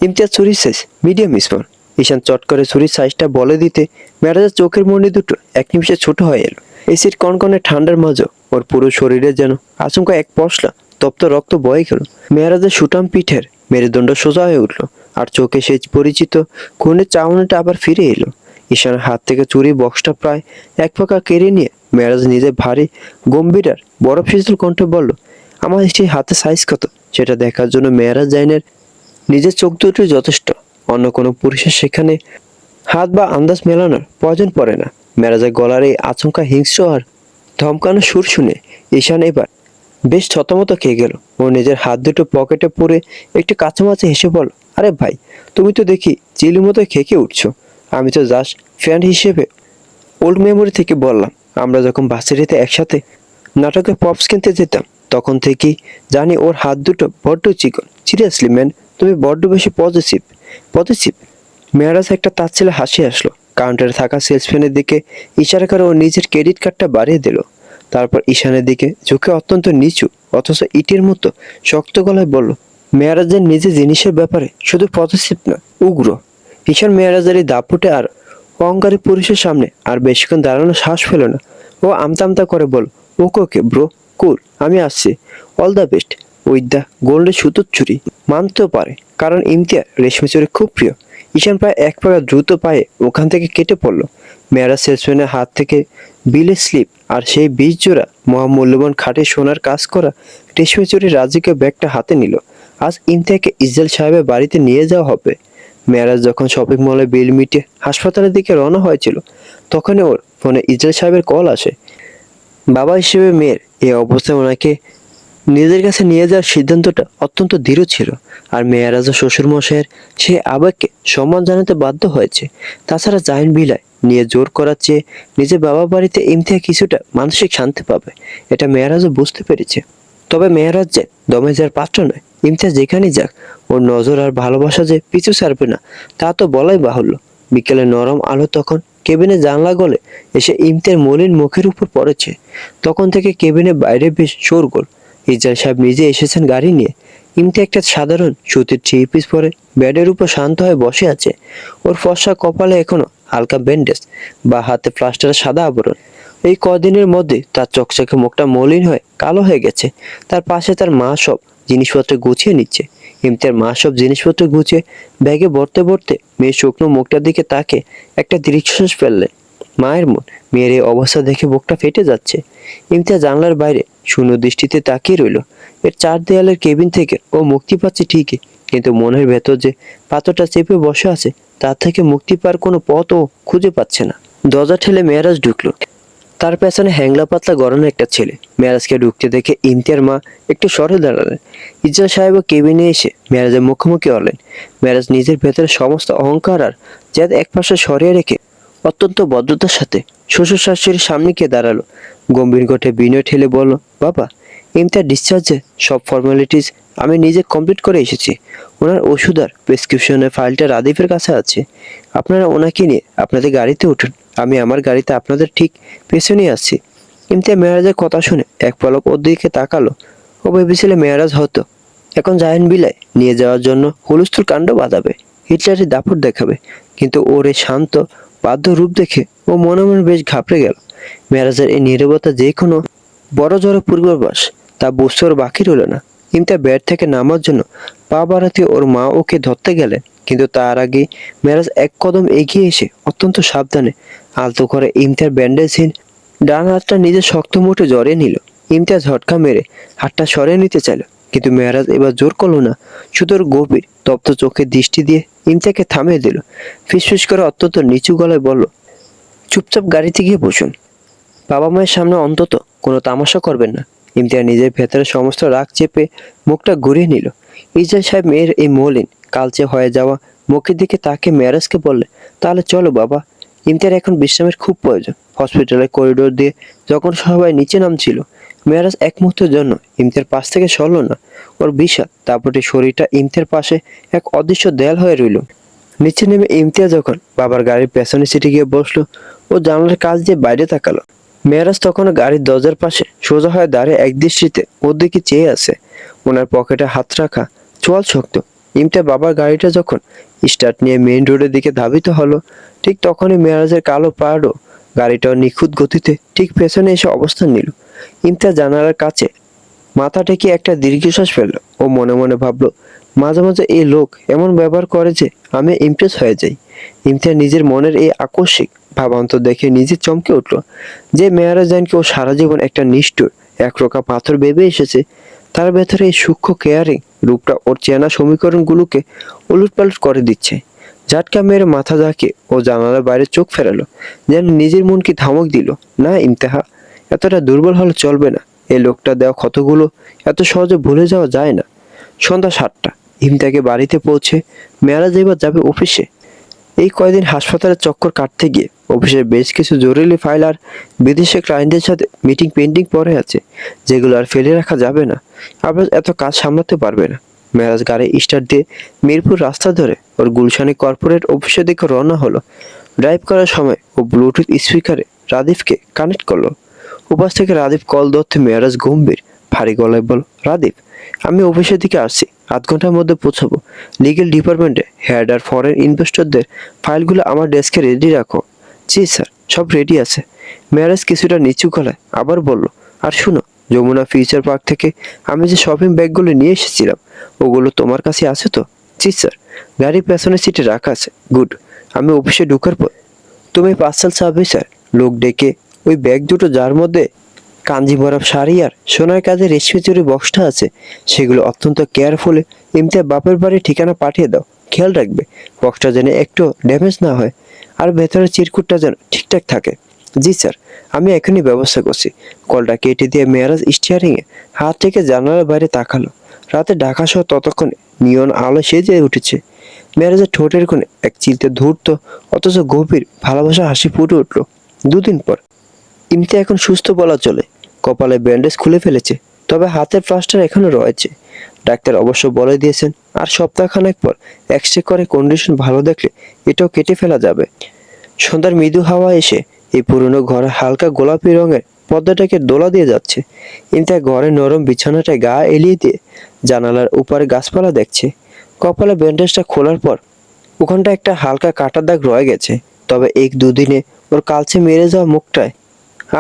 Speaker 2: ইমতিয়াজ চুরির সাইজ মিডিয়াম স্মল। ঈশান চট করে চুরির সাইজটা বলে দিতে মেয়েরাজের চোখের মণি দুটো এক নিমিষে ছোট হয়ে এলো। এসির কনকনে ঠান্ডার মাঝে ওর পুরো শরীরে যেন আচমকা এক পশলা তপ্ত রক্ত বয়ে গেল। মেয়েরাজের সুটাম পিঠের মেরুদণ্ড সোজা হয়ে উঠল, আর চোখে সেই পরিচিত খুনের চাহনিটা আবার ফিরে এলো। ঈশানের হাত থেকে চুরি বক্সটা প্রায় এক পাকা কেড়ে নিয়ে মেয়েরাজ নিজে ভারী গম্ভীর আর বরফ শীতল কণ্ঠে বলল, আমার স্ত্রীর হাতে সাইজ কত সেটা দেখার জন্য মেয়েরাজ জাইনের নিজের চোখ দুটো যথেষ্ট। অন্য কোনো পুরুষের সেখানে হাত বা আন্দাজ মেলানোর প্রয়োজন পড়ে না। মেরাজের গলার এই আচমকা হিংস্র আর ধমকানো সুর শুনে ঈশান এবার বেশ থতমত খেয়ে গেল। ও নিজের হাত দুটো পকেটে পুরে একটু কাছামাছি হেসে বলল, আরে ভাই, তুমি তো দেখি চিলির মতো খেকে উঠছো। আমি তো জাস্ট ফ্রেন্ড হিসেবে ওল্ড মেমোরি থেকে বললাম। আমরা যখন ভার্সিটিতে একসাথে নাটকে পপস কিনতে যেতাম তখন থেকেই জানি ওর হাত দুটো বড্ড চিকন। সিরিয়াসলি ম্যান, তুমি বড্ড বেশি পজিটিভ পজিটিভ। মেয়ারাজ একটা তাচ্ছিল্যে হাসি আসলো। কাউন্টারে থাকা সেলসম্যানের দিকে ইশারা করে ও নিজের ক্রেডিট কার্ডটা বাড়িয়ে দিল। তারপর ঈশানের দিকে ঝুঁকে অত্যন্ত নিচু অথচ ইটের মতো শক্ত গলায় বলল, মেয়ারাজের নিজের জিনিসের ব্যাপারে শুধু পজিটিভ না, উগ্র। ঈশান মেয়ারাজের এই দাপুটে আর অহংকারী পুরুষের সামনে আর বেশিক্ষণ দাঁড়ানো সাহস পেল না। ও আমতা আমতা করে বলল, ওকে ওকে ব্রো, কুল, আমি আসছি। All the best with the গোল্ডের সুতোর চুরি। মানতেও পারে, কারণ ইমতিয়ার রেশমি চুরি খুব প্রিয়। ঈশান প্রায় এক পাকা দ্রুত পায়ে ওখান থেকে কেটে পড়ল। মেয়েরা সেলসম্যানের হাত থেকে বিলের স্লিপ আর সেই 20 জোড়া মহামূল্যবান খাটে সোনার কাজ করা রেশমি চুরির রাজকীয় ব্যাগটা হাতে নিল। আজ ইমতিয়াকে ইসরায়েল সাহেবের বাড়িতে নিয়ে যাওয়া হবে। মেয়েরাজ যখন শপিং মলে বিল মিটিয়ে হাসপাতালের দিকে রওনা হয়েছিল তখনই ওর ফোনে ইসরায়েল সাহেবের কল আসে। বাবা হিসেবে মেয়ের এই অবস্থায় ওনাকে নিজের কাছে নিয়ে যাওয়ার সিদ্ধান্তটা অত্যন্ত দৃঢ় ছিল। আর মেয়ারাজও শ্বশুর মশাইয়ের সে আবেগকে সম্মান জানাতে বাধ্য হয়েছে। তাছাড়া জাইন বিলায় নিয়ে জোর করার চেয়ে নিজের বাবা বাড়িতে ইমতিয়া কিছুটা মানসিক শান্তি পাবে, এটা মেয়ারাজও বুঝতে পেরেছে। তবে মেয়ারাজ যে দমে যার পাত্র নয়। ইমতিয়া যেখানেই যাক ওর নজর আর ভালোবাসা যে পিছু ছাড়বে না তা তো বলাই বাহুল্য। বিকেলে নরম আলো তখন কেবিনে জানলা গলে এসে ইমতিয়ার মলিন মুখের উপর পড়েছে। তখন থেকে কেবিনের বাইরে বেশ শোরগোল। ইসরায়েল সাহেব নিজে এসেছেন গাড়ি নিয়ে। ইমতি একটা সাধারণ সুতির 3 পিস পরে বেডের উপর শান্ত হয়ে বসে আছে। ওর ফর্সা কপালে এখনো হালকা ব্যান্ডেজ, বা হাতে প্লাস্টারের সাদা আবরণ। এই কদিনের মধ্যে তার চকচকে মুখটা মলিন হয়ে কালো হয়ে গেছে। তার পাশে তার মা সব জিনিসপত্র গুছিয়ে নিচ্ছে। ইমতিয়ার মা সব জিনিসপত্র গুছিয়ে ব্যাগে ভরতে ভরতে মেয়ের শুকনো মুখটার দিকে তাকে একটা দীর্ঘশ্বাস ফেললেন। মায়ের মন মেয়ের এই অবস্থা দেখে বুকটা ফেটে যাচ্ছে। ইমতিয়াজ জানলার বাইরে শূন্য দৃষ্টিতে তাকিয়ে রইল। এর 4 দেয়ালের কেবিন থেকে ও মুক্তি পাচ্ছে ঠিকই, কিন্তু মনের ভেতর যে পাথরটা চেপে বসে আছে তার থেকে মুক্তি পাওয়ার কোনো পথ ও খুঁজে পাচ্ছে না। দরজা ঠেলে মেয়ারাজ ঢুকলো। তার পেছনে হ্যাংলা পাতলা গরম একটা ছেলে। মেয়ারাজকে ঢুকতে দেখে ইমতিয়ার মা একটু সরে দাঁড়ালেন। ইসরায়েল সাহেব কেবিনে এসে মেয়ারাজের মুখোমুখি হলেন। মেয়ারাজ নিজের ভেতরে সমস্ত অহংকার আর জেদ একপাশে সরিয়ে রেখে অত্যন্ত ভদ্রতার সাথে শ্বশুর শাশুড়ির সামনে গিয়ে দাঁড়ালো। গম্ভীর কণ্ঠে বিনয় ঠেলে বলল, বাবা, ইমতিয়ার ডিসচার্জে সব ফর্মালিটিস আমি নিজে কমপ্লিট করে এসেছি। ওনার ওষুধ আর প্রেসক্রিপশনের ফাইলটা রাদীফের কাছে আছে। আপনারা ওনাকে নিয়ে আপনাদের গাড়িতে উঠুন, আমি আমার গাড়িতে আপনাদের ঠিক পেছনেই আসছি। ইমতিয়ার মেয়ারাজের কথা শুনে এক পলক ওর দিকে তাকালো। ও ভেবেছিল মেয়ারাজ হতো এখন জায়ান বিলায় নিয়ে যাওয়ার জন্য হুলস্থুল কাণ্ড বাঁধাবে, হিটলারের দাপট দেখাবে। কিন্তু ওর এই শান্ত বাধ্য রূপ দেখে ও মনে মনে বেশ ঘাবড়ে গেল। মেয়ারাজের এই নীরবতা যে কোনো বড় জড়ো পূর্বাভাস, তা বুঝতে ওর বাকি রইল না। ইমতিয়ার বেড থেকে নামার জন্য পা বাড়াতে ওর মা ওকে ধরতে গেলেন, কিন্তু তার আগে মেয়ারাজ এক কদম এগিয়ে এসে অত্যন্ত সাবধানে আলতো করে ইমতিয়ার ব্যান্ডেজহীন ডান হাতটা নিজের শক্ত মুঠে জড়িয়ে নিল। ইমতিয়াজ ঝটকা মেরে হাতটা সরিয়ে নিতে চাইল, কিন্তু মেয়ারাজ এবার জোর করলো না, শুধু ওর গভীর তপ্ত চোখের দৃষ্টি দিয়ে ইমতিয়াকে থামিয়ে দিল। ফিসফিস করে অত্যন্ত নিচু গলায় বলল, চুপচাপ গাড়িতে গিয়ে বসুন। বাবা মায়ের সামনে অন্তত কোনো তামাশা করবেন না। ইমতিয়াজ নিজের ভেতরে সমস্ত রাগ চেপে মুখটা ঘুরিয়ে নিল। ইসরায়েল সাহেব মেয়ের এই মলিন কালচে হয়ে যাওয়া মুখের দিকে তাকে মেরাজকে বললে, তাহলে চলো বাবা, ইমতিয়াজ এখন বিশ্রামের খুব প্রয়োজন। হসপিটালের করিডোর দিয়ে যখন সবাই নিচে নামছিল, মেরাজ এক মুহূর্তের জন্য ইমতিয়ার পাশ থেকে সরল না। ওর বিশাল তারপরে শরীরটা ইমতিয়ার পাশে এক অদৃশ্য দেয়াল হয়ে রইল। নিচে নেমে ইমতিয়াজ যখন বাবার গাড়ির পেছনের সিটে গিয়ে বসলো, ও জানালার কাছ দিয়ে বাইরে তাকালো। মেরাজ তখনও গাড়ির দরজার পাশে সোজা হয়ে দাঁড়িয়ে একদৃষ্টিতে ওর দিকে চেয়ে আছে। ওনার পকেটে হাত রাখা চোয়াল শক্ত। ইমতিয়াজ বাবার গাড়িটা যখন স্টার্ট নিয়ে মেইন রোডের দিকে ধাবিত হলো, ঠিক তখনই মেরাজের কালো প্রাডো গাড়িটাও নিখুঁত গতিতে ঠিক পেছনে এসে অবস্থান নিল। ইমতিয়াজ জানালার কাছে মাথা টেকে একটা দীর্ঘশ্বাস ফেললো। ও মনে মনে ভাবলো, মাঝে মাঝে এই লোক এমন ব্যবহার করে যে আমি ইমপ্রেস হয়ে যাই। ইমতিয়াজ নিজের মনের এই আকস্মিক ভাবান্তর দেখে নিজে চমকে উঠলো। যে মেয়ারাজানকে ও সারা জীবন একটা নিষ্ঠুর একরোকা পাথর ভেবে এসেছে, তার ভেতরে এই সূক্ষ্ম কেয়ারিং রূপটা ওর চেনা সমীকরণগুলোকে উলটপালট করে দিচ্ছে। ঝাটকা মেরে মাথা ঝাঁকে ও জানালার বাইরে চোখ ফেরালো, যেন নিজের মনকে ধমক দিল, না ইমতেহা, এতটা দুর্বল হলে চলবে না। এই লোকটা দেওয়া ক্ষতগুলো এত সহজে ভুলে যাওয়া যায় না। সন্ধ্যা 7টা। ইমতিয়াকে বাড়িতে পৌঁছে মেরাজ এবার যাবে অফিসে। এই কয়দিন হাসপাতালের চক্কর কাটতে গিয়ে অফিসের বেশ কিছু জরুরি ফাইল আর বিদেশি ক্লায়েন্টের সাথে মিটিং পেন্ডিং পড়ে আছে, যেগুলো আর ফেলে রাখা যাবে না। আবার এত কাজ সামলাতে পারবে না। মেরাজ গাড়ি স্টার্ট দিয়ে মিরপুর রাস্তা ধরে ওর গুলশানি কর্পোরেট অফিসের দিকে রওনা হলো। ড্রাইভ করার সময় ও ব্লুটুথ স্পিকারে রাদীপকে কানেক্ট করলো। উপাস থেকে রাদীপ কল ধরতে মেরাজ গম্ভীর ভারী গলায় বলল, রাদীপ, আমি অফিসের দিকে আসছি, আধ ঘন্টার মধ্যে পৌঁছাবো। লিগেল ডিপার্টমেন্টে হেড আর ফরেন ইনভেস্টরদের ফাইলগুলো আমার ডেস্কে রেডি রাখো। জি স্যার, সব রেডি আছে। মেরাজ কিছুটা নিচু গলায় আবার বলল, আর শুনো, যমুনা ফিউচার পার্ক থেকে আমি যে শপিং ব্যাগগুলো নিয়ে এসেছিলাম, ওগুলো তোমার কাছে আছে তো? জি স্যার, গাড়ির পেছনের সিটে রাখা আছে। গুড। আমি অফিসে ঢোকার পর তুমি পার্সেল সার্ভিসের লোক ডেকে ওই ব্যাগ দুটো, যার মধ্যে কাঞ্জি বরফ শাড়ি আর সোনার কাজের রেশমি চুরি বক্সটা আছে, সেগুলো অত্যন্ত কেয়ারফুলি ইমতিয়াজ বাপের বাড়ির ঠিকানা পাঠিয়ে দাও। খেয়াল রাখবে বক্সটা যেন একটু ড্যামেজ না হয়, আর ভেতরের চিরকুটটা যেন ঠিকঠাক থাকে। জি স্যার, আমি এখনই ব্যবস্থা করছি। কলটা কেটে দিয়ে মেরাজ স্টিয়ারিংয়ে হাত থেকে জানালার বাইরে তাকালো। রাতে ঢাকা শহর ততক্ষণে নিয়ন আলো সেজে উঠেছে। মেরাজের ঠোঁটের কোণে এক চিলতে ধূর্ত অথচ গভীর ভালোবাসা হাসি ফুটে উঠল। দুদিন পর ইমতিয়াজ এখন সুস্থ বলা চলে। কপালে ব্যান্ডেজ খুলে ফেলেছে, তবে হাতের প্লাস্টার এখনো রয়েছে। ডাক্তার অবশ্য বলে দিয়েছেন আর সপ্তাহখানেক পর এক্সরে করে কন্ডিশন ভালো দেখলে এটাও কেটে ফেলা যাবে। সন্ধ্যার মৃদু হাওয়া এসে এই পুরনো ঘরে হালকা গোলাপি রঙের পর্দাটাকে দোলা দিয়ে যাচ্ছে। ইমতিয়াজ ঘরের নরম বিছানাটায় গা এলিয়ে দিয়ে জানালার উপরে গাছপালা দেখছে। কপালে ব্যান্ডেজটা খোলার পর ওখানটা একটা হালকা কাটা দাগ রয়ে গেছে, তবে এই দুদিনে ওর কালচে মেরে যাওয়া মুখটায়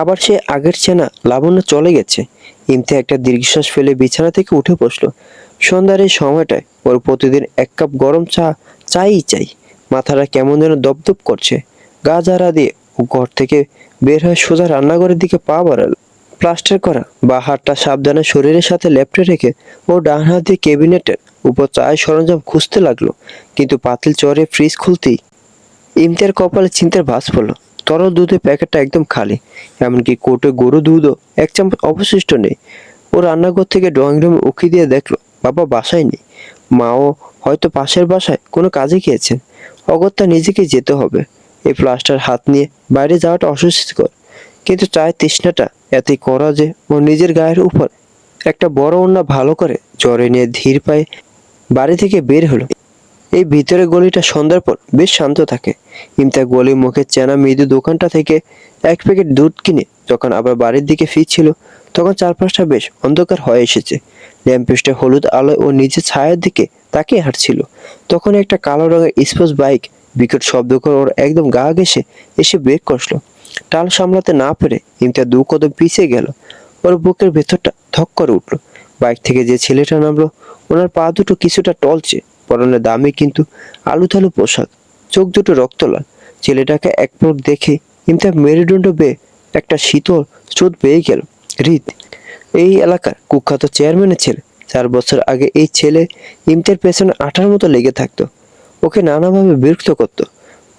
Speaker 2: আবার সে আগের চেনা লাবণ্য চলে গেছে। ইমতিয়াজ একটা দীর্ঘশ্বাস ফেলে বিছানা থেকে উঠে বসলো। সন্ধ্যার এই সময়টায় ওর প্রতিদিন এক কাপ গরম চাই। মাথাটা কেমন যেন দপদপ করছে। গা ঝাড়া দিয়ে ও ঘর থেকে বের হয়ে সোজা রান্নাঘরের দিকে পা বাড়ালো। প্লাস্টার করা বা হাতটা সাবধানে শরীরের সাথে লেপ্টে রেখে ও ডান হাত দিয়ে ক্যাবিনেটের উপর চায়ের সরঞ্জাম খুঁজতে লাগলো, কিন্তু পাতিল চরে ফ্রিজ খুলতেই ইমতিয়ার কপালে চিন্তার ভাঁজ পড়লো। তরল দুধের প্যাকেটটা একদম খালি, এমনকি কোটে গরু দুধও এক চামচ অবশিষ্ট নেই। ও রান্নাঘর থেকে ড্রয়িং রুমে উকি দিয়ে দেখলো বাবা বাসায় নেই। মাও হয়তো পাশের বাসায় কোনো কাজে গিয়েছেন। অগত্যা নিজেকে যেতে হবে। এই প্লাস্টার হাত নিয়ে বাইরে যাওয়াটা অস্বস্তিকর, কিন্তু চায়ের তৃষ্ণাটা এতই করা যে ও নিজের গায়ের উপর একটা বড় ওড়না ভালো করে জ্বরে নিয়ে ধীর পায়ে বাড়ি থেকে বের হলো। এই ভিতরে গলিটা সন্ধ্যার পর বেশ শান্ত থাকে। ইমতিয়াজ গলির মুখে চেনা মৃদু দোকানটা থেকে এক প্যাকেট দুধ কিনে যখন আবার বাড়ির দিকে ফিরছিল, তখন চারপাশটা বেশ অন্ধকার হয়ে এসেছে। ল্যাম্পপোস্টে হলুদ আলোয় ও নিজের ছায়ার দিকে তাকিয়ে হাঁটছিল। তখন একটা কালো রঙের স্পোর্টস বাইক বিকট শব্দ করে ওর একদম গা ঘেঁষে এসে ব্রেক কষলো। টাল সামলাতে না পেরে ইমতিয়াজ দু কদম পিছিয়ে গেল। ওর বুকের ভেতরটা ধক করে উঠলো। বাইক থেকে যে ছেলেটা নামলো, ওনার পা দুটো কিছুটা টলছে, পরনে দামি কিন্তু আলুথালু পোশাক, চোখ দুটো রক্তলাল। ছেলেটাকে এক পলক দেখে ইমতিয়াজ মেরুদণ্ড বেয়ে একটা শীতল স্রোত বেয়ে গেল। হৃদ এই এলাকার কুখ্যাত চেয়ারম্যানের ছেলে। 4 বছর আগে এই ছেলে ইমতিয়ার পেছনে আঠার মতো লেগে থাকতো, ওকে নানাভাবে বিরক্ত করত।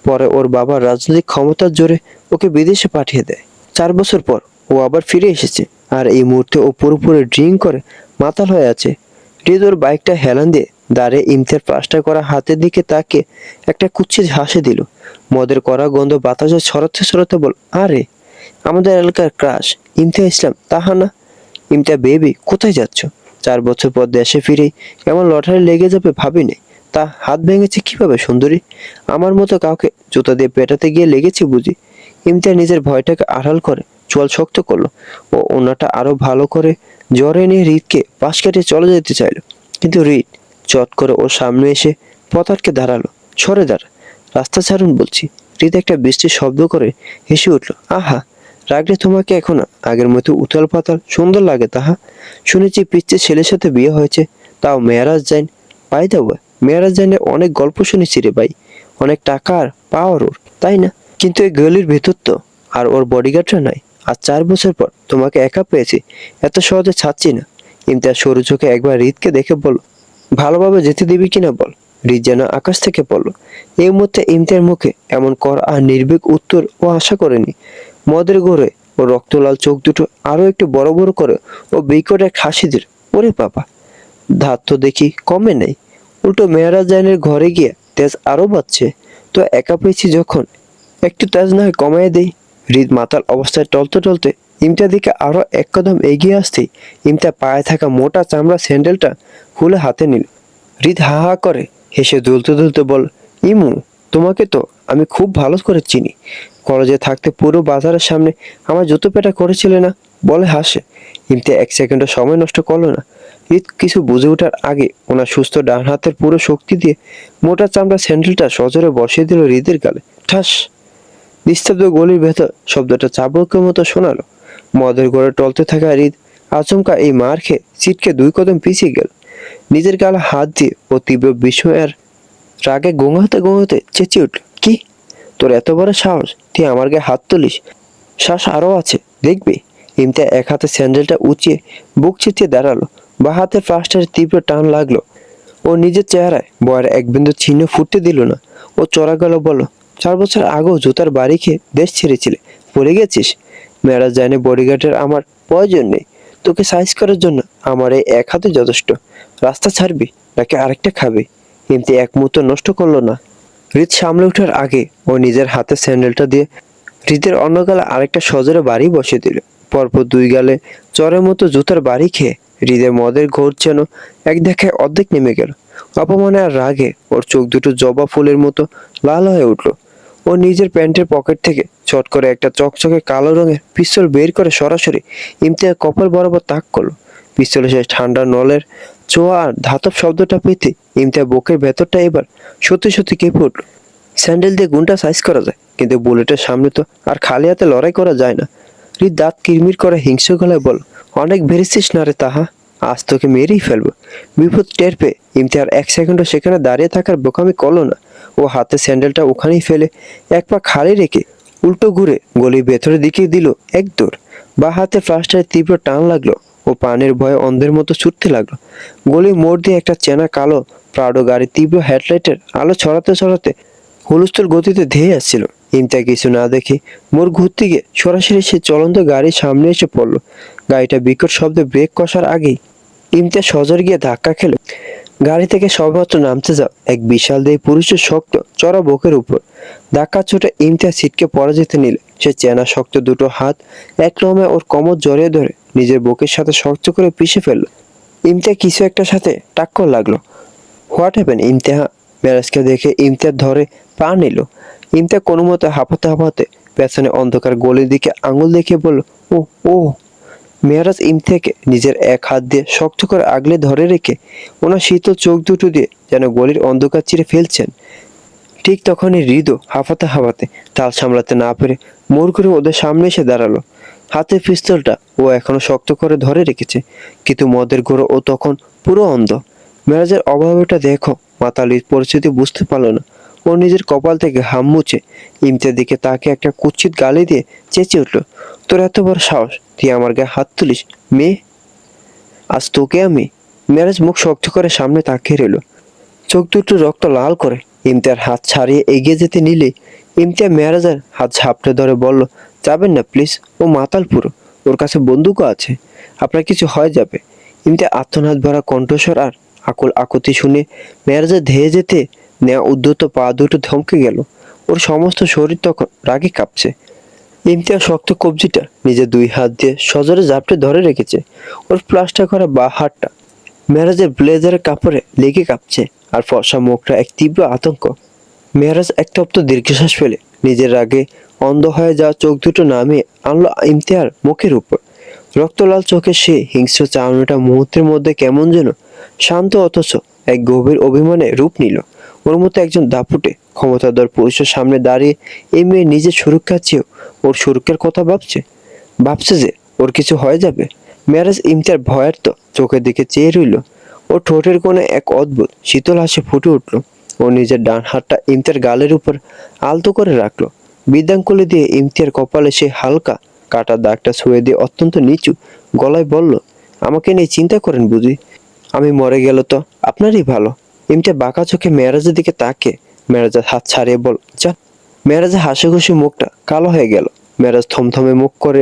Speaker 2: পরে ওর বাবার রাজনৈতিক ক্ষমতার জোরে ওকে বিদেশে পাঠিয়ে দেয়। 4 বছর পর ও আবার ফিরে এসেছে, আর এই মুহূর্তে ও পুরোপুরি ড্রিঙ্ক করে মাতাল হয়ে আছে। হৃদ ওর বাইকটা হেলান দিয়ে দাঁড়িয়ে ইমতিয়ার প্লাস্টার করা হাতের দিকে তাকে একটা কুচ্ছিত হাসি দিল। মদের কড়া গন্ধ বাতাসে ছড়াতে ছড়াতে বল, আরে আমাদের এলাকার ক্রাশ ইমতিয়া ইসলাম তাহানা। ইমতিয়া বেবি, কোথায় যাচ্ছ? 4 বছর পর দেশে ফিরেই এমন লটারি লেগে যাবে ভাবিনি। তা হাত ভেঙেছে কিভাবে সুন্দরী? আমার মতো কাউকে জুতা দিয়ে পেটাতে গিয়ে লেগেছে বুঝি? ইমতিয়া নিজের ভয়টাকে আড়াল করে চোয়াল শক্ত করলো ও ওনাটা আরো ভালো করে জ্বরে নিয়ে হৃদকে পাশ কাটিয়ে চলে যেতে চাইলো, কিন্তু হৃদ চট করে ওর সামনে এসে পতারকে দাঁড়ালো। সরে দাঁড়া, রাস্তা ছাড়ুন বলছি। হৃদ একটা বৃষ্টির শব্দ করে হেসে উঠলো। আহা, রাগলে তোমাকে এখন আগের মতো উথাল পাতাল সুন্দর লাগে তাহা? শুনেছি পিচ্চে ছেলের সাথে বিয়ে হয়েছে, তাও মেয়ারাজ জাইন। পাই দাও, মেয়ারাজ জাইনের অনেক গল্প শুনেছি রে ভাই, অনেক টাকা আর পাওয়ার ওর, তাই না? কিন্তু এই গলির ভেতর তো আর ওর বডিগার্ডরা নাই। আর 4 বছর পর তোমাকে একা পেয়েছি, এত সহজে ছাড়ছি না। ইমতিয়াজ সরু চোখে একবার হৃদকে দেখে বলল, ভালোভাবে যেতে দিবি কিনা বল। হৃদ যেন আকাশ থেকে পড়ল। এই মুহূর্তে ইমতিয়ার মুখে এমন কর আর নির্ভীক উত্তর ও আশা করেনি। মদের ঘরে ও রক্তলাল চোখ দুটো আরো একটু বড় বড় করে ও বিকট এক হাসি দিল। ওরে বাবা, ধাত তো দেখি কমে নেই, উল্টো মেহরাজ জাইনের ঘরে গিয়ে তেজ আরো বাড়ছে। তো একা পেয়েছি যখন একটু তেজ না হয় কমায় দেই। হৃদ মাতাল অবস্থায় টলতে টলতে ইমতিয়ার দিকে আরো এক কদম এগিয়ে আসতেই ইমতিয়া পায়ে থাকা মোটা চামড়া স্যান্ডেলটা খুলে হাতে নিল। হৃদ হা হা করে হেসে দুলতে দুলতে বল, ইমু, তোমাকে তো আমি খুব ভালো করে চিনি। কলেজে থাকতে পুরো বাজারের সামনে আমার জুতো পেটা করেছিলে না, বলে হাসে। ইমতিয়া এক সেকেন্ডও সময় নষ্ট করলো না। হৃদ কিছু বুঝে ওঠার আগে ওনার সুস্থ ডান হাতের পুরো শক্তি দিয়ে মোটা চামড়া স্যান্ডেলটা সজোরে বসিয়ে দিল হৃদের গালে। ঠাস! নিস্তব্ধ গলির ভেতর শব্দটা চাবুকের মতো শোনালো। মদের ঘরে টলতে থাকা হৃদ আচমকা এই মার খেয়ে ছিটকে 2 কদম পিছিয়ে গেল। নিজের গালে হাত দিয়ে ও তীব্র বিস্ময় আর রাগে গোঙাতে গোঙাতে চেঁচিয়ে উঠল, কি? তোর এত বড় সাহস, তুই আমার গায়ে হাত তুলিস? শ্বাস আরো আছে, দেখবি? ইমতিয়া এক হাতে স্যান্ডেলটা উঁচিয়ে বুক চিতিয়ে দাঁড়ালো। বা হাতের প্লাস্টারে তীব্র টান লাগলো। ও নিজের চেহারায় বয়ের এক বিন্দু চিহ্ন ফুটতে দিল না। ও চড়া গেল বলল, 4 বছর আগেও জুতার বাড়ি খেয়ে দেশ ছেড়েছিলে, ভুলে গেছিস? মেয়েরা জানে বডিগার্ডের আমার প্রয়োজন নেই, তোকে সাইজ করার জন্য আমার এই এক হাতে যথেষ্ট। রাস্তা ছাড়বি নাকি আরেকটা খাবি? কিন্তু এক মুহূর্ত নষ্ট করলো না। হৃদ সামলে ওঠার আগে ও নিজের হাতে স্যান্ডেলটা দিয়ে হৃদের অন্য গালে আরেকটা সজোরে বাড়ি বসিয়ে দিল। পরপর 2 গালে চরের মতো জুতার বাড়ি খেয়ে হৃদের মদের ঘোর যেন এক দেখায় অর্ধেক নেমে গেল। অপমানে আর রাগে ওর চোখ দুটো জবা ফুলের মতো লাল হয়ে উঠল। ও নিজের প্যান্টের পকেট থেকে চট করে একটা চকচকে কালো রঙের পিস্তল বের করে সরাসরি ইমতিয়ার কপাল বরাবর তাক করলো। পিস্তলের সেই ঠান্ডা নলের ছোঁয়া আর ধাতব শব্দটা পেতে ইমতিয়ার বুকের ভেতরটা এবার সত্যি সত্যি কেঁপে উঠল। স্যান্ডেল দিয়ে গুণটা সাইজ করা যায়, কিন্তু বুলেটের সামনে তো আর খালি হাতে লড়াই করা যায় না। হৃদ দাঁত কিরমির করে হিংস্র গলায় বল, অনেক বেড়েছিস না রে তাহা, আজ তোকে মেরেই ফেলবো। বিপদ টের পেয়ে ইমতিয়ার 1 সেকেন্ডও সেখানে দাঁড়িয়ে থাকার বোকামি করলো না। ও হাতে স্যান্ডেলটা ওখানেই ফেলে এক পা খালি রেখে উল্টো ঘুরে গলির ভেতরের দিকে দিল এক দৌড়। বা হাতে ফ্লাস্টারে তীব্র টান লাগলো ও পানের ভয়ে অন্ধের মতো ছুটতে লাগলো। গলির মোড় দিয়ে একটা চেনা কালো প্রাডো গাড়ি তীব্র হেডলাইটের আলো ছড়াতে ছড়াতে হুলস্থুল গতিতে ধেয়ে আসছিল। ইমতিয়া কিছু না দেখে মোড় ঘুরতে গিয়ে সরাসরি সে চলন্ত গাড়ির সামনে এসে পড়লো। গাড়িটা বিকট শব্দে ব্রেক কষার আগেই ইমতিয়া সজোরে গিয়ে ধাক্কা খেলো গাড়ি থেকে সবেমাত্র নামতে যাও এক বিশাল দেহী পুরুষের শক্ত চড়া বুকের উপর। ধাক্কা ছুটে ইমতিয়া ছিটকে পড়ে যেতে নিলে সে চেনা শক্ত দুটো হাত এক লম্বায় ওর কোমর জড়িয়ে ধরে নিজের বুকের সাথে শক্ত করে পিষে ফেললো। ইমতিয়া কিছু একটার সাথে টাক্কর লাগলো। What happen ইমতিয়া? মেরাজকে দেখে ইমতিয়ার ধরে পা নিল। ইমতিয়া কোনো মতে হাঁপাতে হাঁপাতে পেছনে অন্ধকার গলির দিকে আঙুল দেখিয়ে বলল, ও ও। মেয়ারাজ ইমতিয়াকে নিজের এক হাত দিয়ে শক্ত করে আগলে ধরে রেখে ওনার শীতল চোখ দুটো দিয়ে যেন গলির অন্ধকার চিরে ফেলছেন। ঠিক তখনই হৃদও হাঁপাতে হাঁপাতে তাল সামলাতে না পেরে মোড় করে ওদের সামনে এসে দাঁড়ালো। হাতের পিস্তলটা ও এখনো শক্ত করে ধরে রেখেছে, কিন্তু মদের ঘোরে ও তখন পুরো অন্ধ। মেরাজের অভাবটা দেখো, মাতালির পরিস্থিতি বুঝতে পারলো না। ও নিজের কপাল থেকে হাম মুছে ইমতিয়ার দিকে তাকে একটা কুৎসিত গালি দিয়ে চেঁচিয়ে উঠল, তোর এত বড় সাহস, তুই আমার গায়ে হাত তুলিস? মেয়ে, আজ তোকে আমি। মেরাজ মুখ শক্ত করে সামনে তাকিয়ে রইল, চোখ দুটো রক্ত লাল করে ইমতিয়ার হাত ছাড়িয়ে এগিয়ে যেতে নিলে ইমতিয়ার মেয়ারাজের হাত ঝাপটে ধরে বলল, যাবেন না প্লিজ, ও মাতাল পুরো, ওর কাছে বন্দুকও আছে, আপনার কিছু হয়ে যাবে। ইমতিয়ার আত্মনাদ ভরা কণ্ঠস্বর আর আকুল আকুতি শুনে মেয়ারাজের ধেয়ে যেতে নেওয়া উদ্যত পা দুটো থমকে গেল। ওর সমস্ত শরীর তখন রাগে কাঁপছে। ইমতিয়াজ শক্ত কবজিটা নিজের দুই হাত দিয়ে সজোরে জাপটে ধরে রেখেছে। ওর প্লাস্টার করা বা হাতটা মেয়ারাজের ব্লেজারের কাপড়ে লেগে কাঁপছে, আর ফর্সা মুখটা এক তীব্র আতঙ্ক। মেয়ারাজ এক তপ্ত দীর্ঘশ্বাস ফেলে নিজের রাগে অন্ধ হয়ে যাওয়া চোখ দুটো নামিয়ে আনলো ইমতিয়ার মুখের উপর। রক্তলাল চোখে সে হিংস্র চাউনিটা মুহূর্তের মধ্যে কেমন যেন শান্ত অথচ এক গভীর অভিমানে রূপ নিল। ওর মতো একজন দাপুটে ক্ষমতাধর পুরুষের সামনে দাঁড়িয়ে এই মেয়ে নিজের সুরক্ষার চেয়েও ওর সুরক্ষার কথা ভাবছে যে ওর কিছু হয়ে যাবে। মেয়ারাজ ইমতিয়ার ভয়ের তো চোখের দিকে চেয়ে রইল। ওর ঠোঁটের কোণে এক অদ্ভুত শীতল হাসি ফুটে উঠল। ও নিজের ডান হাতটা ইমতিয়ার গালের উপর আলতো করে রাখলো। বৃদ্ধাঙ্গুলি দিয়ে ইমতিয়ার কপালে সে হালকা কাটা দাগটা ছুঁয়ে দিয়ে অত্যন্ত নিচু গলায় বলল, আমাকে নিয়ে চিন্তা করেন বুঝি? আমি মরে গেল তো আপনারই ভালো। ইমতিয়ার বাঁকা চোখে মেয়ারাজের দিকে তাকে মেয়ারাজের হাত ছাড়িয়ে বল, যা। মেয়ারাজের হাসি খুশি মুখটা কালো হয়ে গেল। মেয়ারাজ থমথমে মুখ করে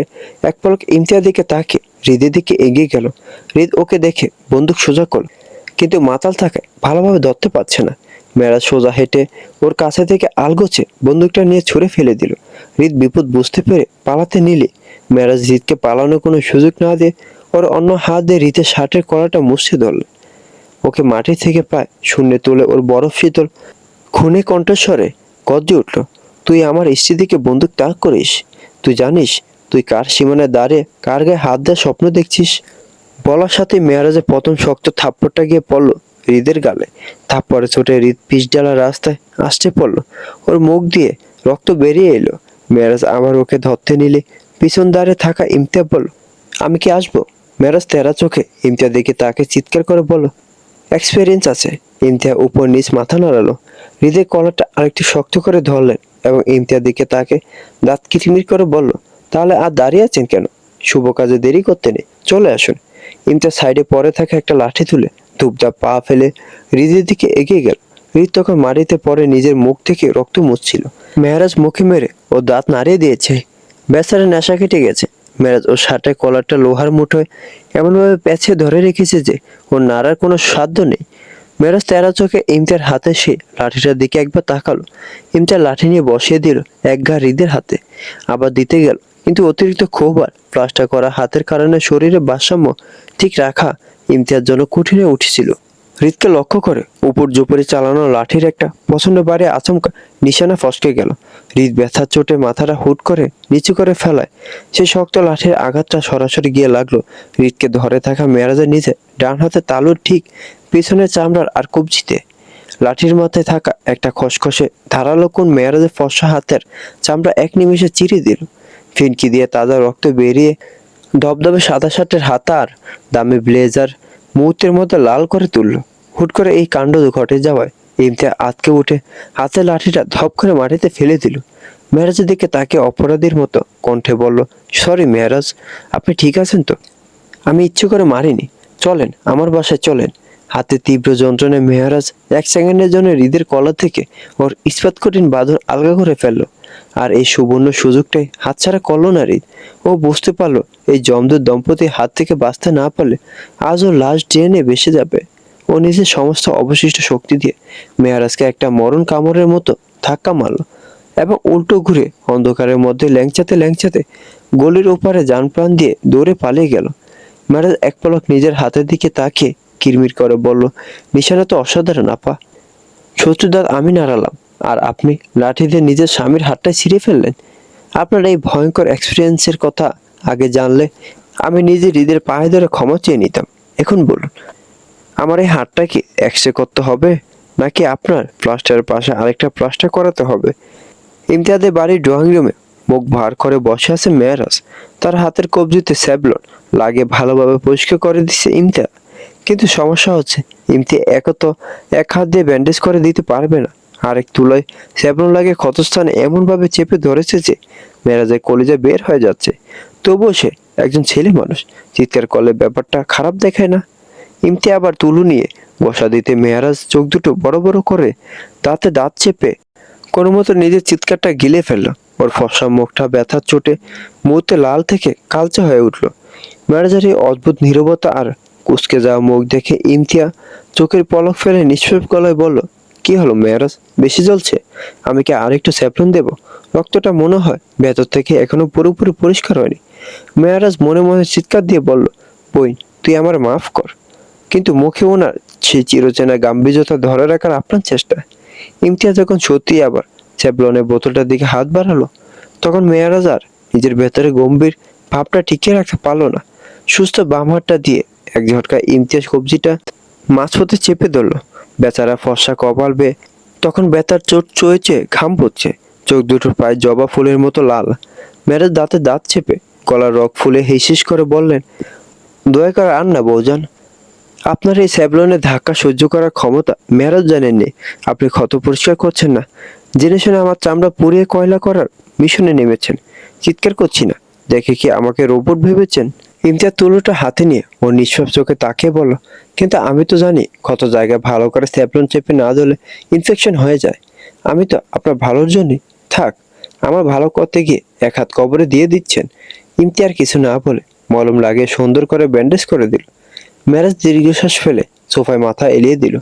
Speaker 2: এক পলক ইমতিয়ার দিকে তাকে হৃদের দিকে এগিয়ে গেল। হৃদ ওকে দেখে বন্দুক সোজা করল, কিন্তু মাতাল থাকায় ভালোভাবে ধরতে পারছে না। মেয়ারাজ সোজা হেঁটে ওর কাছে থেকে আলগোছে বন্দুকটা নিয়ে ছুঁড়ে ফেলে দিল। হৃদ বিপদ বুঝতে পেরে পালাতে নিলে মেয়ারাজ হৃদকে পালানোর কোনো সুযোগ না দিয়ে ওর অন্য হাত দিয়ে হৃদের শার্টের কলারটা মুছে ধরল। ওকে মাটি থেকে পায় শূন্যে তুলে ওর বরফ শীতল খুনে কণ্ঠস্বরে গর্জে উঠল, তুই আমার স্ত্রী দিকে বন্দুক তাক করিস? তুই জানিস তুই কার সীমানায় দাঁড়িয়ে কার গায়ে হাত দেওয়ার স্বপ্ন দেখছিস? বলার সাথে মেয়ারাজের প্রথম শক্ত থাপ্পড়টা গিয়ে পড়ল হৃদের গালে। থাপ্পড়ে ছোটে হৃদ পিচ ডালা রাস্তায় আসতে পড়ল। ওর মুখ দিয়ে রক্ত বেরিয়ে এলো। মেয়ারাজ আবার ওকে ধরতে নিলে পিছন দাঁড়িয়ে থাকা ইমতিয়াজ বলল, আমি কি আসবো? মেয়ারাজ তেরা চোখে ইমতিয়াজ দেখে তাকে চিৎকার করে বলল, এক্সপেরিয়েন্স আছে। ইমতিয়াজ উপর নিচ মাথা নাড়ালো। হৃদের কলারটা আরেকটু শক্ত করে ধরলেন এবং ইমতিয়াজ দিকে তাকে দাঁত কিচমিচ করে বলল, তাহলে আর দাঁড়িয়ে আছেন কেন? শুভ কাজে দেরি করতে নেই, চলে আসুন। ইমতিয়াজ সাইডে পরে থাকা একটা লাঠি তুলে ধূপধাপ পা ফেলে হৃদের দিকে এগিয়ে গেল। হৃদ তখন মাটিতে পড়ে নিজের মুখ থেকে রক্ত মুছছিল। মেহরাজ মুখে মেরে ও দাঁত নাড়িয়ে দিয়েছে। বেচারা নেশা কেটে গেছে। মেহরাজ ওর শার্টের কলারটা লোহার মুঠোয় এমনভাবে পেঁচিয়ে ধরে রেখেছে যে ওর নাড়ার কোনো সাধ্য নেই। মেহরাজ তেরা চোখে ইমতিয়ার হাতে সে লাঠিটার দিকে একবার তাকালো। ইমতিয়ার লাঠি নিয়ে বসিয়ে দিল এক ঘা হৃদের হাতে। আবার দিতে গেল, কিন্তু অতিরিক্ত ক্ষোভ আর প্লাস্টার করা হাতের কারণে শরীরের ভারসাম্য ঠিক রাখা ইমতিয়ার জন্য কঠিন হয়ে উঠেছিল। হৃদকে লক্ষ্য করে উপর জোপরে চালানো লাঠির একটা প্রচন্ড বারে আচমকা নিশানা ফসকে গেল। হৃদ ব্যথার চোটে মাথাটা হুট করে নিচু করে ফেলায় সে শক্ত লাঠির আঘাতটা সরাসরি গিয়ে লাগলো হৃদকে ধরে থাকা মেয়ারাজের নিচে ডান হাতে তালুর ঠিক পিছনের চামড়ার আর কবজিতে। লাঠির মাথায় থাকা একটা খসখসে ধারালো কোণ মেয়ারাজের ফর্সা হাতের চামড়া এক নিমেষে চিরে দিল। ফিনকি দিয়ে তাজা রক্ত বেরিয়ে ধবধবে সাদা শার্টের হাতা আর দামি ব্লেজার মুহূর্তের মধ্যে লাল করে তুলল। হুট করে এই কাণ্ড ঘটে যাওয়ায় ইমতিয়াজ আতকে উঠে হাতের লাঠিটা ধপ করে মাটিতে ফেলে দিল। মেহরাজের দিকে তাকে অপরাধীর মতো কণ্ঠে বলল, সরি মেহরাজ, আপনি ঠিক আছেন তো? আমি ইচ্ছে করে মারিনি, চলেন আমার বাসায় চলেন। হাতে তীব্র যন্ত্রণায় মেহরাজ এক সেকেন্ডের জন্য হৃদের কলার থেকে ওর ইস্পাত কঠিন বাঁধন আলগা করে ফেললো। আর এই সুবর্ণ সুযোগটাই হাতছাড়া করলো না হৃদ। ও বুঝতে পারলো এই জমদূত দম্পতির হাত থেকে বাঁচতে না পারলে আজ ওর লাশ ড্রেনে ভেসে যাবে। ও নিজের সমস্ত অবশিষ্ট শক্তি দিয়ে মেহরাজকে একটা মরণ কামড়ের মতো ধাক্কা মারল এবং উল্টো ঘুরে অন্ধকারের মধ্যে ল্যাংচাতে গলির ওপারে যান প্রাণ দিয়ে দৌড়ে পালিয়ে গেল। মেহরাজ এক পলক নিজের হাতের দিকে তাকিয়ে কিরমির করে বলল, নিশানা তো অসাধারণ আপা। শত্রুদার আমি নাড়ালাম আর আপনি লাঠি দিয়ে নিজের স্বামীর হাতটাই ছিঁড়ে ফেললেন। আপনার এই ভয়ঙ্কর এক্সপিরিয়েন্সের কথা আগে জানলে আমি নিজে হৃদের পায়ে ধরে ক্ষমা চেয়ে নিতাম। এখন বলুন, আমার এই হাতটা কি এক্সরে করতে হবে, নাকি আপনার প্লাস্টারের পাশে আরেকটা প্লাস্টার করাতে হবে? ইমতিয়াজের বাড়ির ড্রয়িং রুমে মুখ ভার করে বসে আছে মেহরাজ। তার হাতের কবজিতে স্যাভলন লাগিয়ে ভালোভাবে পরিষ্কার করে দিচ্ছে ইমতিয়াজ। কিন্তু সমস্যা হচ্ছে ইমতিয়াজ এক হাত দিয়ে ব্যান্ডেজ করে দিতে পারবে না। আরেক তুলায় স্যাভলন লাগিয়ে ক্ষতস্থানে এমনভাবে চেপে ধরেছে যে মেহরাজের কলিজা বের হয়ে যাচ্ছে। তবুও সে একজন ছেলে মানুষ, চিৎকার করলে ব্যাপারটা খারাপ দেখায় না। ইমতি আবার তুলু নিয়ে বসা দিতে মেয়ারাজ চোখ দুটো বড় বড় করে দাঁতে দাঁত চেপে কোনো মতো নিজের চিৎকারটা গিলে ফেলল। ওর ফর্সা মুখটা ব্যথার চোটে মুহূর্তে লাল থেকে কালচে হয়ে উঠল। মেয়ারাজের এই অদ্ভুত নীরবতা আর কুঁচকে যাওয়া মুখ দেখে ইমতিয়া চোখের পলক ফেলে নিষ্পাপ গলায় বলল, কি হলো মেয়ারাজ, বেশি জ্বলছে? আমি কি আরেকটু স্যাফলন দেব? রক্তটা মনে হয় ভেতর থেকে এখনো পুরোপুরি পরিষ্কার হয়নি। মেয়ারাজ মনে মনে চিৎকার দিয়ে বলল, বই তুই আমার মাফ কর। কিন্তু মুখে ওনার সেই চিরচেনা গাম্ভীর্যতা ধরে রাখার আপনার চেষ্টা। ইমতিয়াজ যখন সত্যি আবার স্যাভলনের বোতলটার দিকে হাত বাড়ালো, তখন মেয়ারাজ আর নিজের ভেতরে গম্ভীর ভাবটা টিকিয়ে রাখতে পারলো না। সুস্থ বাম হাতটা দিয়ে এক ঝটকা ইমতিয়াজ কবজিটা মাঝপথে চেপে ধরলো। বেচারা ফর্সা কপাল বেয়ে তখন ব্যথার চোট চয়েছে, ঘাম পড়ছে, চোখ দুটো প্রায় জবা ফুলের মতো লাল। মেয়ারাজ দাঁতে দাঁত চেপে গলার রগ ফুলে হিসিস করে বললেন, দয়া করে আর না বৌজান, আপনার এই স্যাভলনের ধাক্কা সহ্য করার ক্ষমতা মেয়ারাজ জানেননি। আপনি ক্ষত পরিষ্কার করছেন না, জেনে শুনে আমার চামড়া পুড়িয়ে কয়লা করার মিশনে নেমেছেন। চিৎকার করছি না দেখে কি আমাকে রোবট ভেবেছেন? ইমতিয়াজ তুলোটা হাতে নিয়ে ওর নিষ্পাপ চোখে তাকিয়ে বলল, কিন্তু আমি তো জানি কত জায়গায় ভালো করে স্যাভলন চেপে না দিলে ইনফেকশন হয়ে যায়। আমি তো আপনার ভালোর জন্যই। থাক, আমার ভালো করতে গিয়ে এক হাত কবরে দিয়ে দিচ্ছেন। ইমতিয়াজ কিছু না বলে মলম লাগিয়ে সুন্দর করে ব্যান্ডেজ করে দিল। মেরাজ দীর্ঘশ্বাস ফেলে সোফায় মাথা এলিয়ে দিল।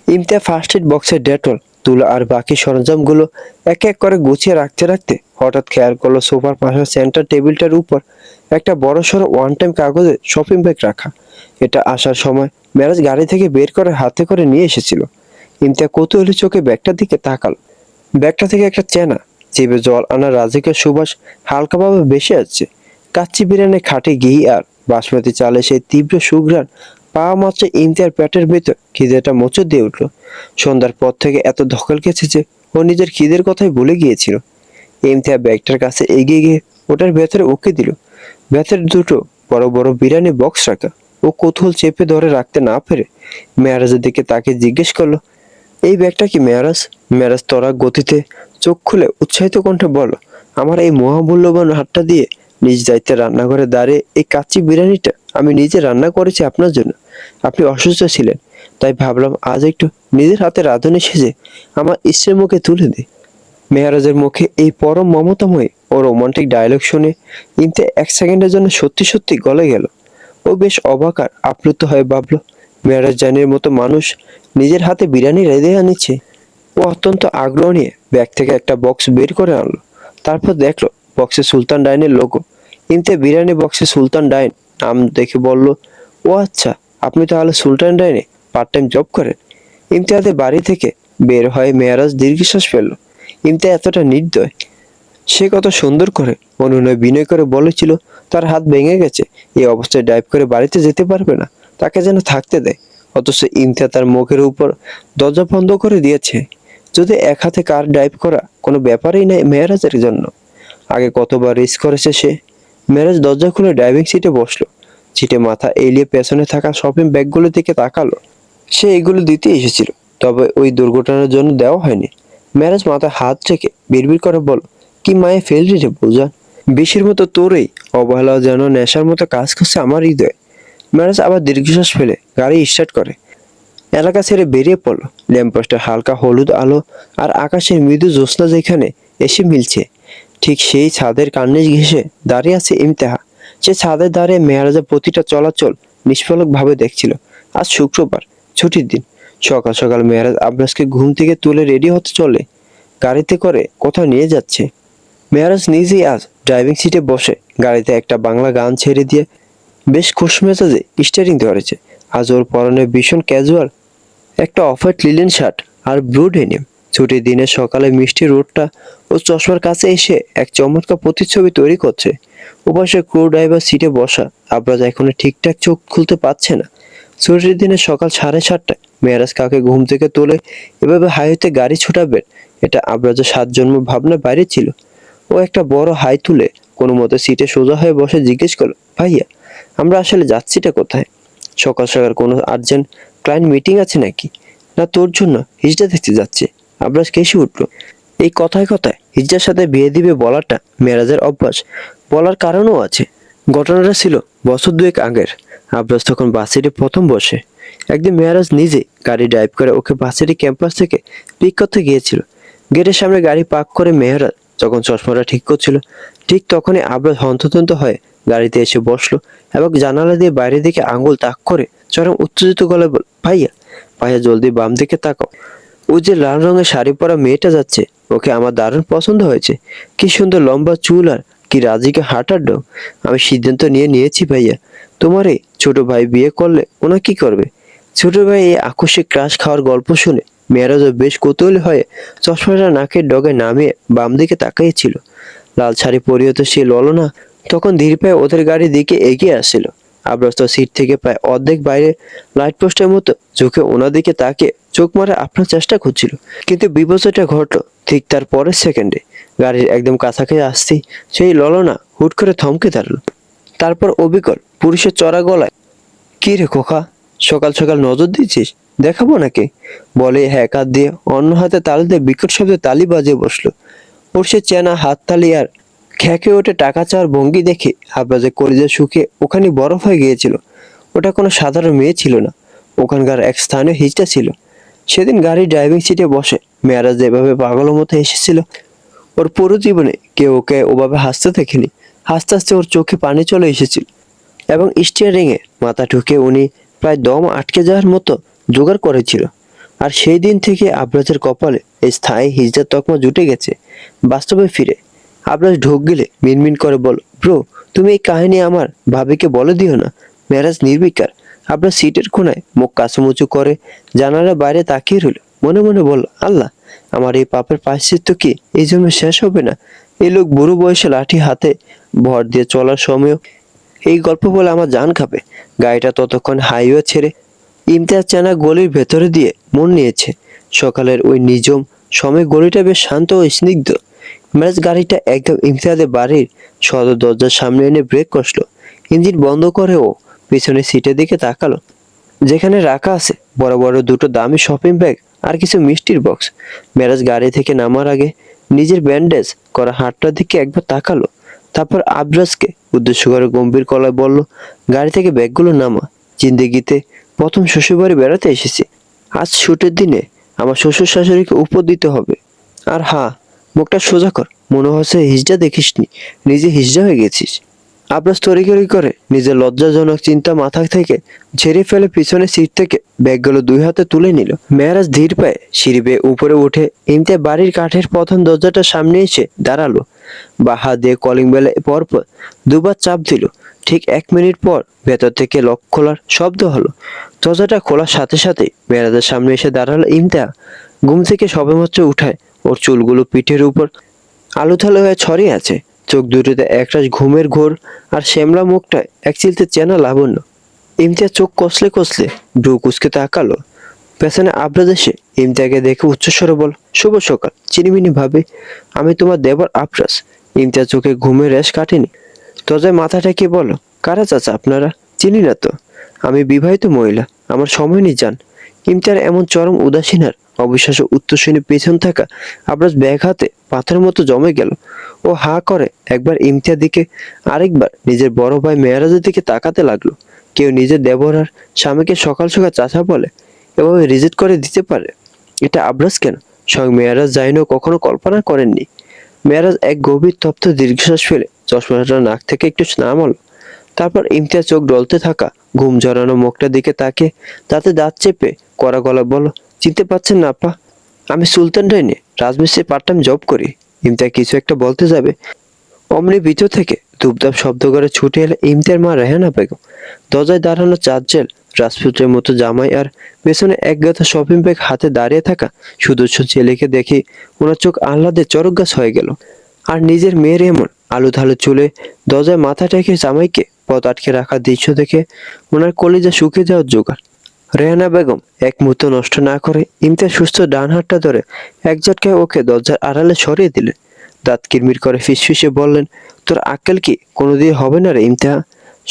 Speaker 2: ইমতিয়া ফার্স্ট এড বক্সের ডেটল, তুলো আর বাকি সরঞ্জামগুলো এক এক করে গুছিয়ে রাখতে রাখতে হঠাৎ খেয়াল করলো সোফার পাশে সেন্টার টেবিলটার উপর একটা বড় সড়ো ওয়ান টাইম কাগজে শপিং ব্যাগ রাখা। এটা আসার সময় মেরাজ গাড়ি থেকে বের করে হাতে করে নিয়ে এসেছিল। ইমতিয়া কৌতূহলী চোখে ব্যাগটার দিকে তাকালো। ব্যাগটা থেকে একটা চেনা জিভে জল আনা রাজকীয় সুবাস হালকাভাবে ভেসে আসছে। কাচ্চি বিরিয়ানি, খাঁটি ঘি আর বাসমতি চালে সেই তীব্র সুঘ্রাণ পাওয়া মাত্র ইমতিয়ার পেটের ভেতর খিদেটা মোচড় দিয়ে উঠল। সন্ধ্যার পর থেকে এত ধকল খেয়েছে যে ও নিজের খিদের কথাই ভুলে গিয়েছিল। ইমতিয়া ব্যাগটার কাছে এগিয়ে গিয়ে ওটার ভেতরে উকি দিল। ভেতরে দুটো বড় বড় বিরিয়ানি বক্স রাখা। ও কৌতূহল চেপে ধরে রাখতে না পেরে মেয়ারাজের দিকে তাকে জিজ্ঞেস করলো, এই ব্যাগটা কি মেয়ারাজ? মেয়ারাজ তরাক গতিতে চোখ খুলে উৎসাহিত কণ্ঠে বলল, আমার এই মহামূল্যবান হাতটা দিয়ে নিজ দায়িত্বে রান্নাঘরে দাঁড়িয়ে এই কাচ্চি বিরিয়ানিটা আমি নিজে রান্না করেছি আপনার জন্য। আপনি অসুস্থ ছিলেন, তাই ভাবলাম আজ একটু নিজের হাতে রাঁধুনি সেজে আমার স্ত্রীর মুখে তুলে দিই। মেয়ারাজের মুখে এই পরম মমতাময়ী ও রোমান্টিক ডায়লগ শুনে ইমতিয়া এক সেকেন্ডের জন্য সত্যি সত্যি গলে গেল। ও বেশ অবাক আর আপ্লুত হয়ে ভাবলো, মেয়ারাজ জানির মতো মানুষ নিজের হাতে বিরিয়ানি রেঁধে আনিছে। ও অত্যন্ত আগ্রহ নিয়ে ব্যাগ থেকে একটা বক্স বের করে আনলো। তারপর দেখলো বক্সে সুলতান ডাইনের লোগো। ইমতিয়া বিরিয়ানি বক্সে সুলতান ডাইন নাম দেখে বলল, ও আচ্ছা, আপনি তাহলে সুলতান ডাইনে পার্ট টাইম জব করেন। ইমতিয়াদের বাড়ি থেকে বের হয়ে মেয়ারাজ দীর্ঘশ্বাস ফেলল। ইমতিয়া এতটা নির্দয়, সে কত সুন্দর করে অনুনয় বিনয় করে বলেছিল তার হাত ভেঙে গেছে, এই অবস্থায় ড্রাইভ করে বাড়িতে যেতে পারবে না, তাকে যেন থাকতে দেয়। অথচ ইমতিয়া তার মুখের উপর দরজা বন্ধ করে দিয়েছে। যদি এক হাতে কার ড্রাইভ করা কোনো ব্যাপারই নাই মেয়ারাজের জন্য। আগে কতবার রিস্ক করেছে সে। মেয়ারাজ দরজা খুলে ড্রাইভিং সিটে বসলো। সিটে মাথা এলিয়ে পেছনে থাকা শপিং ব্যাগগুলোর দিকে তাকালো। সে এগুলো দিতে এসেছিল, তবে ওই দুর্ঘটনার জন্য দেওয়া হয়নি। মেয়ারাজ মাথায় হাত রেখে বিড়বিড় করে বলল, কি মায়ে ফেললি রে বোঝা, বিষের মতো তোরই অবহেলা যেন নেশার মতো কাজ করছে আমার হৃদয়ে। মেয়ারাজ আবার দীর্ঘশ্বাস ফেলে গাড়ি স্টার্ট করে এলাকা ছেড়ে বেরিয়ে পড়লো। ল্যাম্পপোস্টের হালকা হলুদ আলো আর আকাশের মৃদু জ্যোৎস্না যেখানে এসে মিলছে, ঠিক সেই ছাদের কার্নিশ ঘেঁষে দাঁড়িয়ে আছে ইমতেহা। সে ছাদে দাঁড়িয়ে মেয়ারাজের প্রতিটা চলাচল নিষ্পলক ভাবে দেখছিল। আজ শুক্রবার, ছুটির দিন। সকাল সকাল মেয়ারাজ আব্রাসকে ঘুম থেকে তুলে রেডি হতে চলে গাড়িতে করে কোথাও নিয়ে যাচ্ছে। মেয়ারাজ নিজেই আজ ড্রাইভিং সিটে বসে গাড়িতে একটা বাংলা গান ছেড়ে দিয়ে বেশ খুশ মেজাজে স্টিয়ারিং ধরেছে। আজ ওর পরনে ভীষণ ক্যাজুয়াল একটা অফ হোয়াইট লিলেন শার্ট আর ব্লু ডেনিম। ছুটির দিনের সকালে মিষ্টি রোডটা ও চশমার কাছে এসে এক চমৎকার প্রতিচ্ছবি তৈরি করছে। ওপাশে ক্রু ড্রাইভার সিটে বসা আব্রাজ এখনো ঠিকঠাক চোখ খুলতে পারছে না। ছুটির দিনে সকাল 7:30টায় মেয়ারাজ কাকে ঘুম থেকে তোলে এভাবে হাইওয়েতে গাড়ি ছুটাবেন, এটা আব্রাজের 7 জন্ম ভাবনার বাইরে ছিল। ও একটা বড় হাই তুলে কোনো মতে সিটে সোজা হয়ে বসে জিজ্ঞেস করলো, ভাইয়া আমরা আসলে যাচ্ছিটা কোথায়? সকাল সকাল কোনো আর্জেন্ট ক্লায়েন্ট মিটিং আছে নাকি? না তোর জন্য হিজড়া দেখতে যাচ্ছে। আব্রাজ কেসে উঠলো। এই কথায় কথায় হিজড়ার সাথে বিয়ে দিবে বলাটা মেরাজের অভ্যাস। বলার কারণও আছে। ঘটনাটা ছিল বছর 2 আগের। আবরাজ তখন বাসেটে প্রথম বসে। একদিন মেয়ারাজ নিজে গাড়ি ড্রাইভ করে ওকে বাসেটে ক্যাম্পাস থেকে পিক করতে গিয়েছিল। গেটের সামনে গাড়ি পার্ক করে মেয়ারাজ যখন চশমাটা ঠিক করছিল, ঠিক তখনই আবরাজ হন্তদন্ত হয়ে গাড়িতে এসে বসলো এবং জানালা দিয়ে বাইরের দিকে আঙুল তাক করে চরম উত্তেজিত গলায় বল, ভাইয়া ভাইয়া জলদি বাম দিকে তাকাও। ও যে লাল রঙের শাড়ি পরা মেয়েটা যাচ্ছে, ওকে আমার দারুণ পছন্দ হয়েছে। কি সুন্দর লম্বা চুল আর কি রাজিকে হাঁটার ঢং। আমি সিদ্ধান্ত নিয়েছি ভাইয়া, তোমার এই ছোট ভাই বিয়ে করলে ওনা কি করবে? ছোট ভাই এই আকস্মিক ক্রাশ খাওয়ার গল্প শুনে মেয়েরাজও বেশ কৌতূহলী হয়ে চশমাটা নাকের ডগায় নামিয়ে বাম দিকে তাকিয়েছিল। লাল শাড়ি পরিহিত সে ললনা তখন ধীর পায়ে ওদের গাড়ির দিকে এগিয়ে আসছিল। আবরাজ তো সিট থেকে প্রায় অর্ধেক বাইরে লাইট পোস্টের মতো চোখে ওনার দিকে তাকিয়ে চোখ মারা আপনার চেষ্টা করছিল, কিন্তু বিপর্যয়টা ঘটলো ঠিক তার পরের সেকেন্ডে। গাড়ির একদম কাছাকাছি আসতেই সেই ললনা হুট করে থমকে দাঁড়ালো। তারপর অবিকল পুরুষের চড়া গলায়, কি রে খোকা, সকাল সকাল নজর দিচ্ছিস, দেখাবো নাকি? বলে এক হাত দিয়ে অন্য হাতে তালি দিয়ে বিকট শব্দে তালি বাজিয়ে বসলো। ওর সে চেনা হাততালি আর খেঁকে ওঠে টাকা চাওয়ার ভঙ্গি দেখে আবরাজের কলিজা শুকিয়ে ওখানে বরফ হয়ে গিয়েছিল। ওটা কোনো সাধারণ মেয়ে ছিল না, ওখানকার এক স্থানীয় হিজড়া ছিল। সেদিন গাড়ির ড্রাইভিং সিটে বসে মেয়ারাজ যেভাবে পাগলের মতো এসেছিল, ওর পুরো জীবনে কেউ ওকে ওভাবে হাসতে দেখেনি। হাসতে হাসতে ওর চোখে পানি চলে এসেছিল এবং স্টিয়ারিংয়ে মাথা ঠুকে উনি প্রায় দম আটকে যাওয়ার মতো জোগাড় করেছিল। আর সেই দিন থেকে আবরাজের কপালে এই স্থায়ী হিজড়ার তকমা জুটে গেছে। বাস্তবে ফিরে আবরাজ ঢোক গেলে মিনমিন করে বল, ব্রো তুমি এই কাহিনী আমার ভাবিকে বলে দিও না। মেরাজ নির্বিকার। আবরাজ সিটের কোনায় মুখ কাচুমুচু করে জানালার বাইরে তাকিয়ে রইল। মনে মনে বলল, আল্লাহ, আমার এই পাপের প্রায়শ্চিত্ত কি এই জন্য শেষ হবে না? এই লোক বুড়ো বয়সে লাঠি হাতে ভর দিয়ে চলার সময়ও এই গল্প বলে আমার জান খাবে। গাড়িটা ততক্ষণ হাইওয়ে ছেড়ে ইমতিয়াজ চেনা গলির ভেতরে দিয়ে মন নিয়েছে। সকালের ওই নিঝুম সময় গলিটা বেশ শান্ত ও স্নিগ্ধ। মেরাজ গাড়িটা একদম ইমতিয়াজের বাড়ির সদর দরজার সামনে এনে ব্রেক কষলো। ইঞ্জিন বন্ধ করে ও পিছনের সিটের দিকে তাকালো, যেখানে রাখা আছে বড় বড় দুটো দামি শপিং ব্যাগ আর কিছু মিষ্টির বক্স। মেরাজ গাড়ি থেকে নামার আগে নিজের ব্যান্ডেজ করা হাতটার দিকে একবার তাকালো, তারপর আবরাজকে উদ্দেশ্য করে গম্ভীর গলায় বলল, গাড়ি থেকে ব্যাগগুলো নামা। জিন্দেগিতে প্রথম শ্বশুরবাড়ি বেড়াতে এসেছি। আজ ছুটির দিনে আমার শ্বশুর শাশুড়িকে উপর দিতে হবে। আর হ্যাঁ, মুখটা সোজা কর, মনে হচ্ছে হিজড়া দেখিসনি, নিজে হিজড়া হয়ে গেছিস। আবরাজ তড়িঘড়ি করে নিজের লজ্জাজনক চিন্তা মাথা থেকে ঝেড়ে ফেলে পিছনের সিট থেকে ব্যাগগুলো দুই হাতে তুলে নিল। মেয়ারাজ ধীর পায়ে সিঁড়ি বেয়ে উপরে উঠে ইমতিয়াজ বাড়ির কাঠের প্রধান দরজাটার সামনে এসে দাঁড়ালো। বাহা দিয়ে কলিং বেলে পরপর দুবার চাপ দিল। ঠিক 1 মিনিট পর ভেতর থেকে লক খোলার শব্দ হলো। দরজাটা খোলার সাথে সাথে মেয়ারাজের সামনে এসে দাঁড়ালো ইমতিয়াজ। ঘুম থেকে সবেমাত্র উঠায় ওর চুলগুলো পিঠের উপর আলুথালু হয়ে ছড়িয়ে আছে। চোখ দুটোতে একরাশ ঘুমের ঘোর আর শ্যামলা মুখটায় এক চিলতে চেনা লাবণ্য। ইমতিয়াজ চোখ কষলে কষলে ভ্রু কুঁচকে তাকালো। পেছনে আবরাজ এসে ইমতিয়াজকে দেখে উচ্চস্বরে বল, শুভ সকাল চিনিমিনি ভাবে, আমি তোমার দেবর আবরাজ। ইমতিয়াজ চোখে ঘুমের রেশ কাটেনি। দরজায় মাথা ঠেকিয়ে বলো, কারা চাচা আপনারা? চিনি না তো। আমি বিবাহিত মহিলা, আমার সময় নেই যান। ইমতিয়াজ এমন চরম উদাসীন আর অবিশ্বাস্য উত্তর শুনে পেছন থাকা আবরাজ ব্যাগ হাতে পাথরের মতো জমে গেল। ও হা করে একবার ইমতিয়াজ দিকে, আরেকবার নিজের বড় ভাই মেয়ারাজের দিকে তাকাতে লাগলো। কেউ নিজের দেবর আর স্বামীকে সকাল সকাল চাচা বলে, এভাবে রিজেক্ট করে দিতে পারে? এটা আবরাজ কেন স্বয়ং মেয়ারাজ জাইনও কখনো কল্পনা করেননি। মেয়ারাজ এক গভীর তপ্ত দীর্ঘশ্বাস ফেলে চশমাটা নাক থেকে একটু নামালো। তারপর ইমতিয়াজ চোখ ডলতে থাকা ঘুম জড়ানো মুখটার দিকে তাকে তাতে দাঁত চেপে কড়া গলা বলো, চিনতে পারছেন না আপা? আমি সুলতান ডাইনে রাজমিস্ত্রি পার্ট টাইম জব করি। ইমতিয়াজ কিছু একটা বলতে যাবে, অমনি ভিতর থেকে ধূপধাপ শব্দ করে ছুটে এলে ইমতিয়ার মা রেহানা বেগম। দরজায় দাঁড়ানো চারজেল রাজপুত্রের মতো জামাই আর পেছনে এক গাথা শপিং ব্যাগ হাতে দাঁড়িয়ে থাকা সুদর্শন ছেলেকে দেখে ওনার চোখ আহ্লাদে চরক গাছ হয়ে গেল। আর নিজের মেয়ের এমন আলু থালু চুলে দরজায় মাথা টেকে জামাইকে পথ আটকে রাখার দৃশ্য দেখে ওনার কলিজা শুকিয়ে যাওয়ার জোগাড়। রেহানা বেগম এক মুহূর্ত নষ্ট না করে ইমতিয়াজ সুস্থ ডান হাতটা ধরে এক ঝটকায় ওকে দরজার আড়ালে সরিয়ে দিলেন। দাঁত কিরমির করে ফিসফিসে বললেন, তোর আক্কেল কি কোনোদিন হবে না রে ইমতিয়াজ?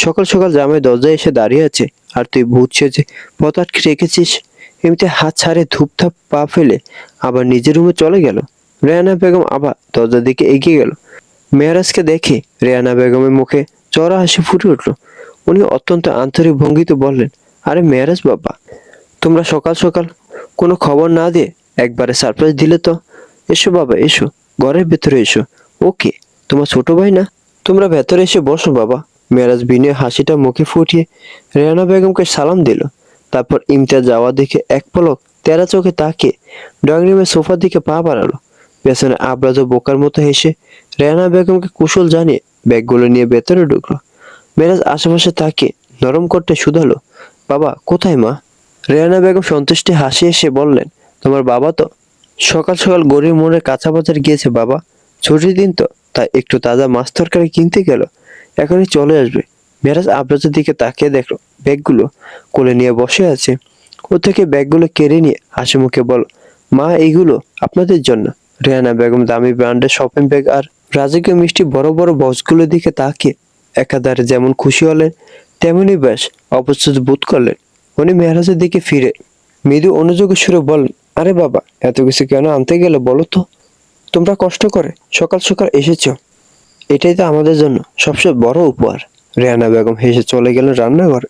Speaker 2: সকাল সকাল জামাই দরজায় এসে দাঁড়িয়ে আছে আর তুই ভূত সেজে পথ আটকে রেখেছিস। ইমতিয়াজ হাত ছাড়ে ধূপধাপ পা ফেলে আবার নিজের রুমে চলে গেল। রেহানা বেগম আবার দরজার দিকে এগিয়ে গেল। মেয়ারাজকে দেখে রেহানা বেগমের মুখে চড়া হাসি ফুটে উঠল। উনি অত্যন্ত আন্তরিক ভঙ্গিতে বললেন, আরে মেরাজ বাবা, তোমরা সকাল সকাল কোনো খবর না দিয়ে একবারে সারপ্রাইজ দিলে তো। এসো বাবা এসো, ঘরের ভেতরে এসো। ওকে, তোমার ছোট ভাই না? তোমরা ভেতরে এসে বসো বাবা। মেরাজ বিনয় হাসিটা মুখে ফুটিয়ে রেহানা বেগমকে সালাম দিল। তারপর ইমতিয়াজ যাওয়া দেখে এক পলক তেরা চোখে তাকিয়ে ড্রয়িং রুমের সোফার দিকে পা বাড়ালো। পেছনে আবরাজ বোকার মতো হেসে রেহানা বেগমকে কুশল জানিয়ে ব্যাগগুলো নিয়ে ভেতরে ঢুকলো। মেরাজ আশেপাশে তাকিয়ে নরম করতে শুধালো, বাবা কোথায় মা? রেহানা বেগম সন্তুষ্টি হাসি এসে বললেন, তোমার বাবা তো সকাল সকাল গরিব মনের কাঁচা বাজার গিয়েছে বাবা। ছুটির দিন তো, তাই একটু তাজা মাছ তরকারি কিনতে গেল, এখনই চলে আসবে। মেরাজ আবরাজের দিকে তাকিয়ে দেখলো ব্যাগগুলো কোলে নিয়ে বসে আছে। ও থেকে ব্যাগগুলো কেড়ে নিয়ে হাসি মুখে বল, মা এইগুলো আপনাদের জন্য। রেহানা বেগম দামি ব্র্যান্ডের শপিং ব্যাগ আর রাজকীয় মিষ্টি বড় বড় বক্সগুলোর দিকে তাকিয়ে একাধারে যেমন খুশি হলেন তেমনি বেশ অপ্রস্তুত বোধ করলেন। উনি মেহরাজের দিকে ফিরে মৃদু অনুযোগী সুরে বললেন, আরে বাবা, এত কিছু কেন আনতে গেলে বলো তো? তোমরা কষ্ট করে সকাল সকাল এসেছো, এটাই তো আমাদের জন্য সবচেয়ে বড় উপহার। রেহানা বেগম হেসে চলে গেলেন রান্নাঘরে।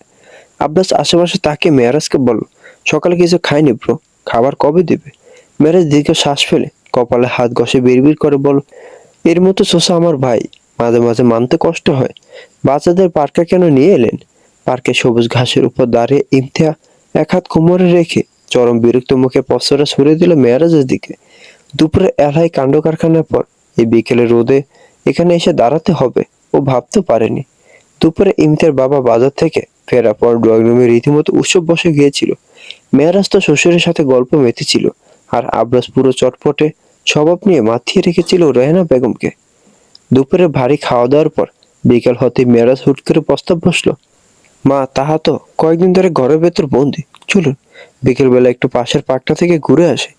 Speaker 2: আব্বাস আশেপাশে তাকে মেয়ারাজকে বলল, সকালে কিছু খাইনি ব্রো, খাবার কবে দিবে? মেয়ারাজ দীর্ঘ শ্বাস ফেলে কপালে হাত ঘষে বিড়বিড় করে বল, এর মতো সোসা আমার ভাই, মাঝে মাঝে মানতে কষ্ট হয়। বাচ্চাদের পার্কে কেন নিয়ে এলেন? পার্কে সবুজ ঘাসের উপর দাঁড়িয়ে ইমতিয়া এক হাত কোমরে রেখে চরম বিরক্ত মুখে পশ্চরা সরে দিল মেয়ারাজের দিকে। দুপুরে এলাই কাণ্ড কারখানার পর এই বিকেলে রোদে এখানে এসে দাঁড়াতে হবে ও ভাবতে পারেনি। দুপুরে ইমতিয়ার বাবা বাজার থেকে ফেরার পর ড্রয়িং রুমে রীতিমতো উৎসব বসে গিয়েছিল। মেয়ারাজ তো শ্বশুরের সাথে গল্প মেতেছিল, আর আবরাজ পুরো চটপটে স্বভাব নিয়ে মাতিয়ে রেখেছিল রেহানা বেগমকে। দুপুরে ভারী খাওয়া দাওয়ার পর বিকেল হতে মেয়ারাজ হুট করে প্রস্তাব বসলো, মা তাহা তো কয়েকদিন ধরে ঘরের ভেতর বন্দি, চলুন বিকেলবেলা একটু পাশের পার্কটা থেকে ঘুরে আসে।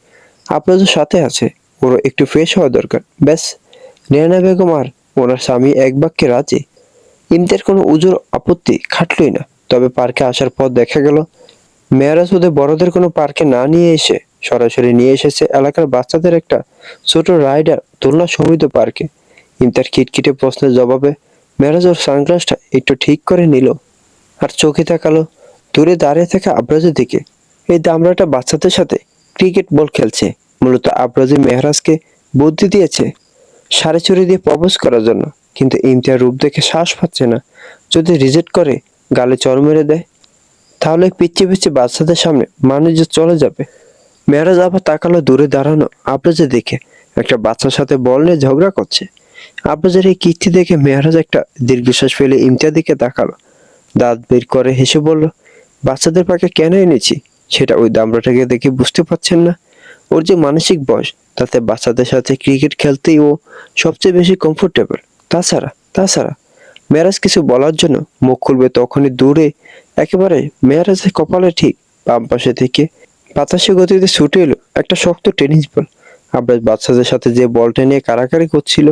Speaker 2: আপনাদের সাথে আছে, ওরও একটু ফ্রেশ হওয়া দরকার। ব্যাস। রেহানা বেগম আর ওনার স্বামী এক বাক্যে রাজি। ইমতিয়ার কোনো উজুর আপত্তি খাটলই না। তবে পার্কে আসার পর দেখা গেল মেয়ারাজ ওদের বড়দের কোনো পার্কে না নিয়ে এসে সরাসরি নিয়ে এসেছে এলাকার বাচ্চাদের একটা ছোট রাইডার দোলনা সমৃদ্ধ পার্কে। ইমতিয়ার খিটখিটে প্রশ্নের জবাবে মেয়ারাজ ওর সানগ্লাসটা একটু ঠিক করে নিল আর চোখে তাকালো দূরে দাঁড়িয়ে থাকা আবরাজের দিকে। এই দামড়াটা বাচ্চাদের সাথে ক্রিকেট বল খেলছে। মূলত আবরাজে মেহরাজকে বুদ্ধি দিয়েছে সাড়ে চুরি দিয়ে প্রপোজ করার জন্য, কিন্তু ইমতিয়ার রূপ দেখে শ্বাস পাচ্ছে না। যদি রিজেক্ট করে গালে চড় মেরে দেয়, তাহলে পিচ্ছে পিচ্ছে বাচ্চাদের সামনে মানুষ যে চলে যাবে। মেহরাজ আবার তাকালো দূরে দাঁড়ানো আবরাজের দিকে, একটা বাচ্চার সাথে বল নিয়ে ঝগড়া করছে। আবরাজের এই কীর্তি দেখে মেহরাজ একটা দীর্ঘশ্বাস ফেলে ইমতিয়ার দিকে তাকালো, দাঁত বের করে হেসে বলল, বাচ্চাদের পাকে কেন এনেছি সেটা ওই দামড়াটাকে দেখে বুঝতে পারছেন না? ওর যে মানসিক বয়স, তাতে বাচ্চাদের সাথে ক্রিকেট খেলতেই ও সবচেয়ে বেশি কমফোর্টেবল। তাছাড়া মেরাজ কিছু বলার জন্য মুখ খুলবে তখনই দূরে একেবারে মেরাজের কপালে ঠিক বাম পাশে থেকে বাতাসে গতিতে ছুটে এলো একটা শক্ত টেনিস বল। আব্বাস বাচ্চাদের সাথে যে বলটা নিয়ে কারাকারি করছিল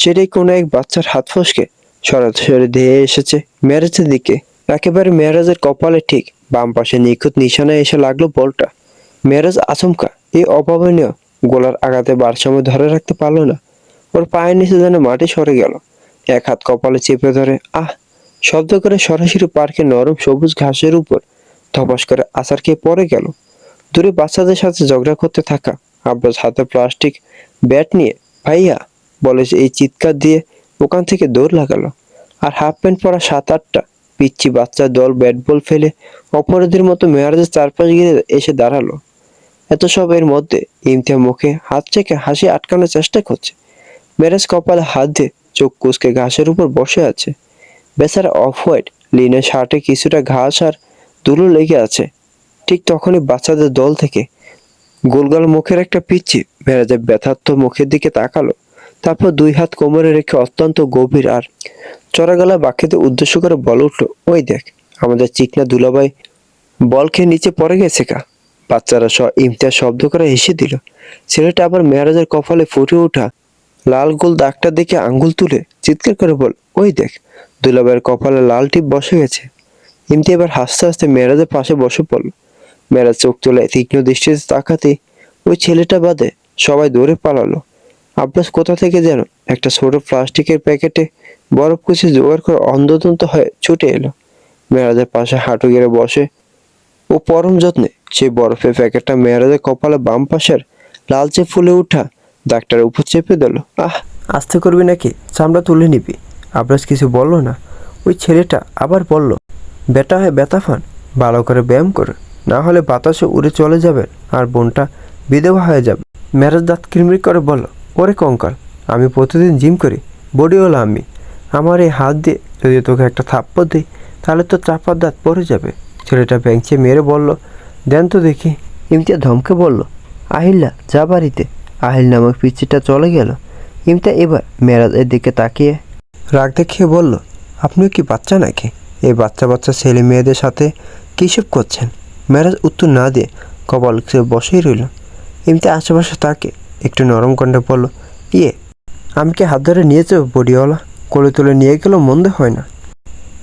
Speaker 2: সেটাই কোনো এক বাচ্চার হাত ফসকে সরাসরি ধেয়ে এসেছে মেরাজের দিকে। একেবারে মেরাজের কপালে ঠিক বাম পাশে নিখুঁত নিশানায় এসে লাগলো বলটা। মেরাজ আচমকা এই অভাবনীয় গোলার আঘাতে ভারসাম্য ধরে রাখতে পারলো না। ওর পায়ের নিচে যেন মাটি সরে গেল। এক হাত কপালে চেপে ধরে আহ শব্দ করে সরাসরি পার্কের নরম সবুজ ঘাসের উপর ধপাস করে আছাড় খেয়ে পড়ে গেল। দূরে বাচ্চাদের সাথে ঝগড়া করতে থাকা আব্বাস হাতে প্লাস্টিক ব্যাট নিয়ে ভাইয়া বলে এই চিৎকার দিয়ে ওখান থেকে দৌড় লাগালো। আর হাফ প্যান্ট পরা 7-8টা পিচ্ছি বাচ্চা দল ব্যাট বল ফেলে অপরাধীর মতো মেয়ারাজের চারপাশ ঘিরে এসে দাঁড়ালো। এত সব এর মধ্যে ইমতিয়া মুখে হাত চেকে হাসি আটকানোর চেষ্টা করছে। মেরাজ কপালে হাত দিয়ে চোখ কুঁচকে ঘাসের উপর বসে আছে। বেচারা অফ হোয়াইট লিনের শার্টে কিছুটা ঘাস আর ধুলো লেগে আছে। ঠিক তখনই বাচ্চাদের দল থেকে গোলগাল মুখের একটা পিচ্ছি মেরাজের ব্যথার্থ মুখের দিকে তাকালো। তারপর দুই হাত কোমরে রেখে অত্যন্ত গভীর আর চড়া গলা বাক্যতে উদ্দেশ্য করে বলে উঠলো, ওই দেখ আমাদের চিকনা দুলাভাই বল খেয়ে নিচে পড়ে গেছে কা। বাচ্চারা ইমতিয়াজ শব্দ করে হেসে দিল। ছেলেটা আবার মেয়ারাজের কপালে ফুটে ওঠা লাল গোল দাগটা দেখে আঙ্গুল তুলে চিৎকার করে বল, ওই দেখ দুলাভাইয়ের কপালে লাল টিপ বসে গেছে। ইমতি এবার হাসতে হাসতে মেয়ারাজের পাশে বসে পড়ল। মেয়ারাজ চোখ তুলে তীক্ষ্ণ দৃষ্টিতে তাকাতে ওই ছেলেটা বাদে সবাই দৌড়ে পালালো। আব্বাস কোথা থেকে যেন একটা ছোট প্লাস্টিকের প্যাকেটে বরফ কুচি জোগাড় করে অন্ধতন্ত হয়ে ছুটে এলো। মেয়েরাজের পাশে হাঁটু গেড়ে বসে ও পরম যত্নে সেই বরফের প্যাকেটটা মেয়েরাজের কপালে বাম পাশের লালচে ফুলে উঠা দাগটার উপর চেপে দিল। আস্তে করবি নাকি, চামড়া তুলে নিবি। আবরাজ কিছু বলল না। ওই ছেলেটা আবার বলল, বেটা হয়ে ব্যথা ফান, ভালো করে ব্যায়াম করে, না হলে বাতাসে উড়ে চলে যাবেন আর বোনটা বিধবা হয়ে যাবে। মেরাজ দাঁত কিরমির করে বলল, ওরে কঙ্কাল, আমি প্রতিদিন জিম করি, বডিওয়ালা আমি। আমার এই হাত দিয়ে যদি তোকে একটা থাপ্পড় দিই তাহলে তো চাপার দাঁত পড়ে যাবে। ছেলেটা ব্যাংচে মেরে বলল, দেন তো দেখি। ইমতিয়া ধমকে বলল, আহিল্লা যা বাড়িতে। আহিল নামক পিচ্চিটা চলে গেল। ইমতিয়া এবার মেরাজের দিকে তাকিয়ে রাগ দেখিয়ে বলল, আপনিও কি বাচ্চা নাকি? এই বাচ্চা বাচ্চা ছেলে মেয়েদের সাথে কীসব করছেন? মেরাজ উত্তর না দিয়ে কপাল বসেই রইল। ইমতিয়া আশেপাশে তাকে একটু নরম কণ্ঠে বলল, ইয়ে, আমি কি হাত ধরে নিয়ে যাবো বডিওয়ালা? কোলে তুলে নিয়ে গেলেও মন্দ হয় না।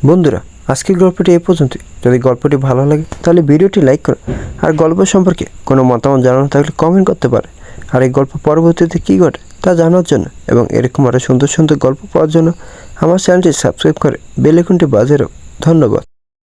Speaker 2: বন্ধুরা, আজকের গল্পটি এই পর্যন্তই। যদি গল্পটি ভালো লাগে তাহলে ভিডিওটি লাইক করুন, আর গল্প সম্পর্কে কোনো মতামত জানানো থাকলে কমেন্ট করতে পারে। আর এই গল্প পরবর্তীতে কী ঘটে তা জানার জন্য এবং এরকম আরও সুন্দর সুন্দর গল্প পাওয়ার জন্য আমার চ্যানেলটি সাবস্ক্রাইব করে বেল আইকনটি বাজিয়ে রাখুন। ধন্যবাদ।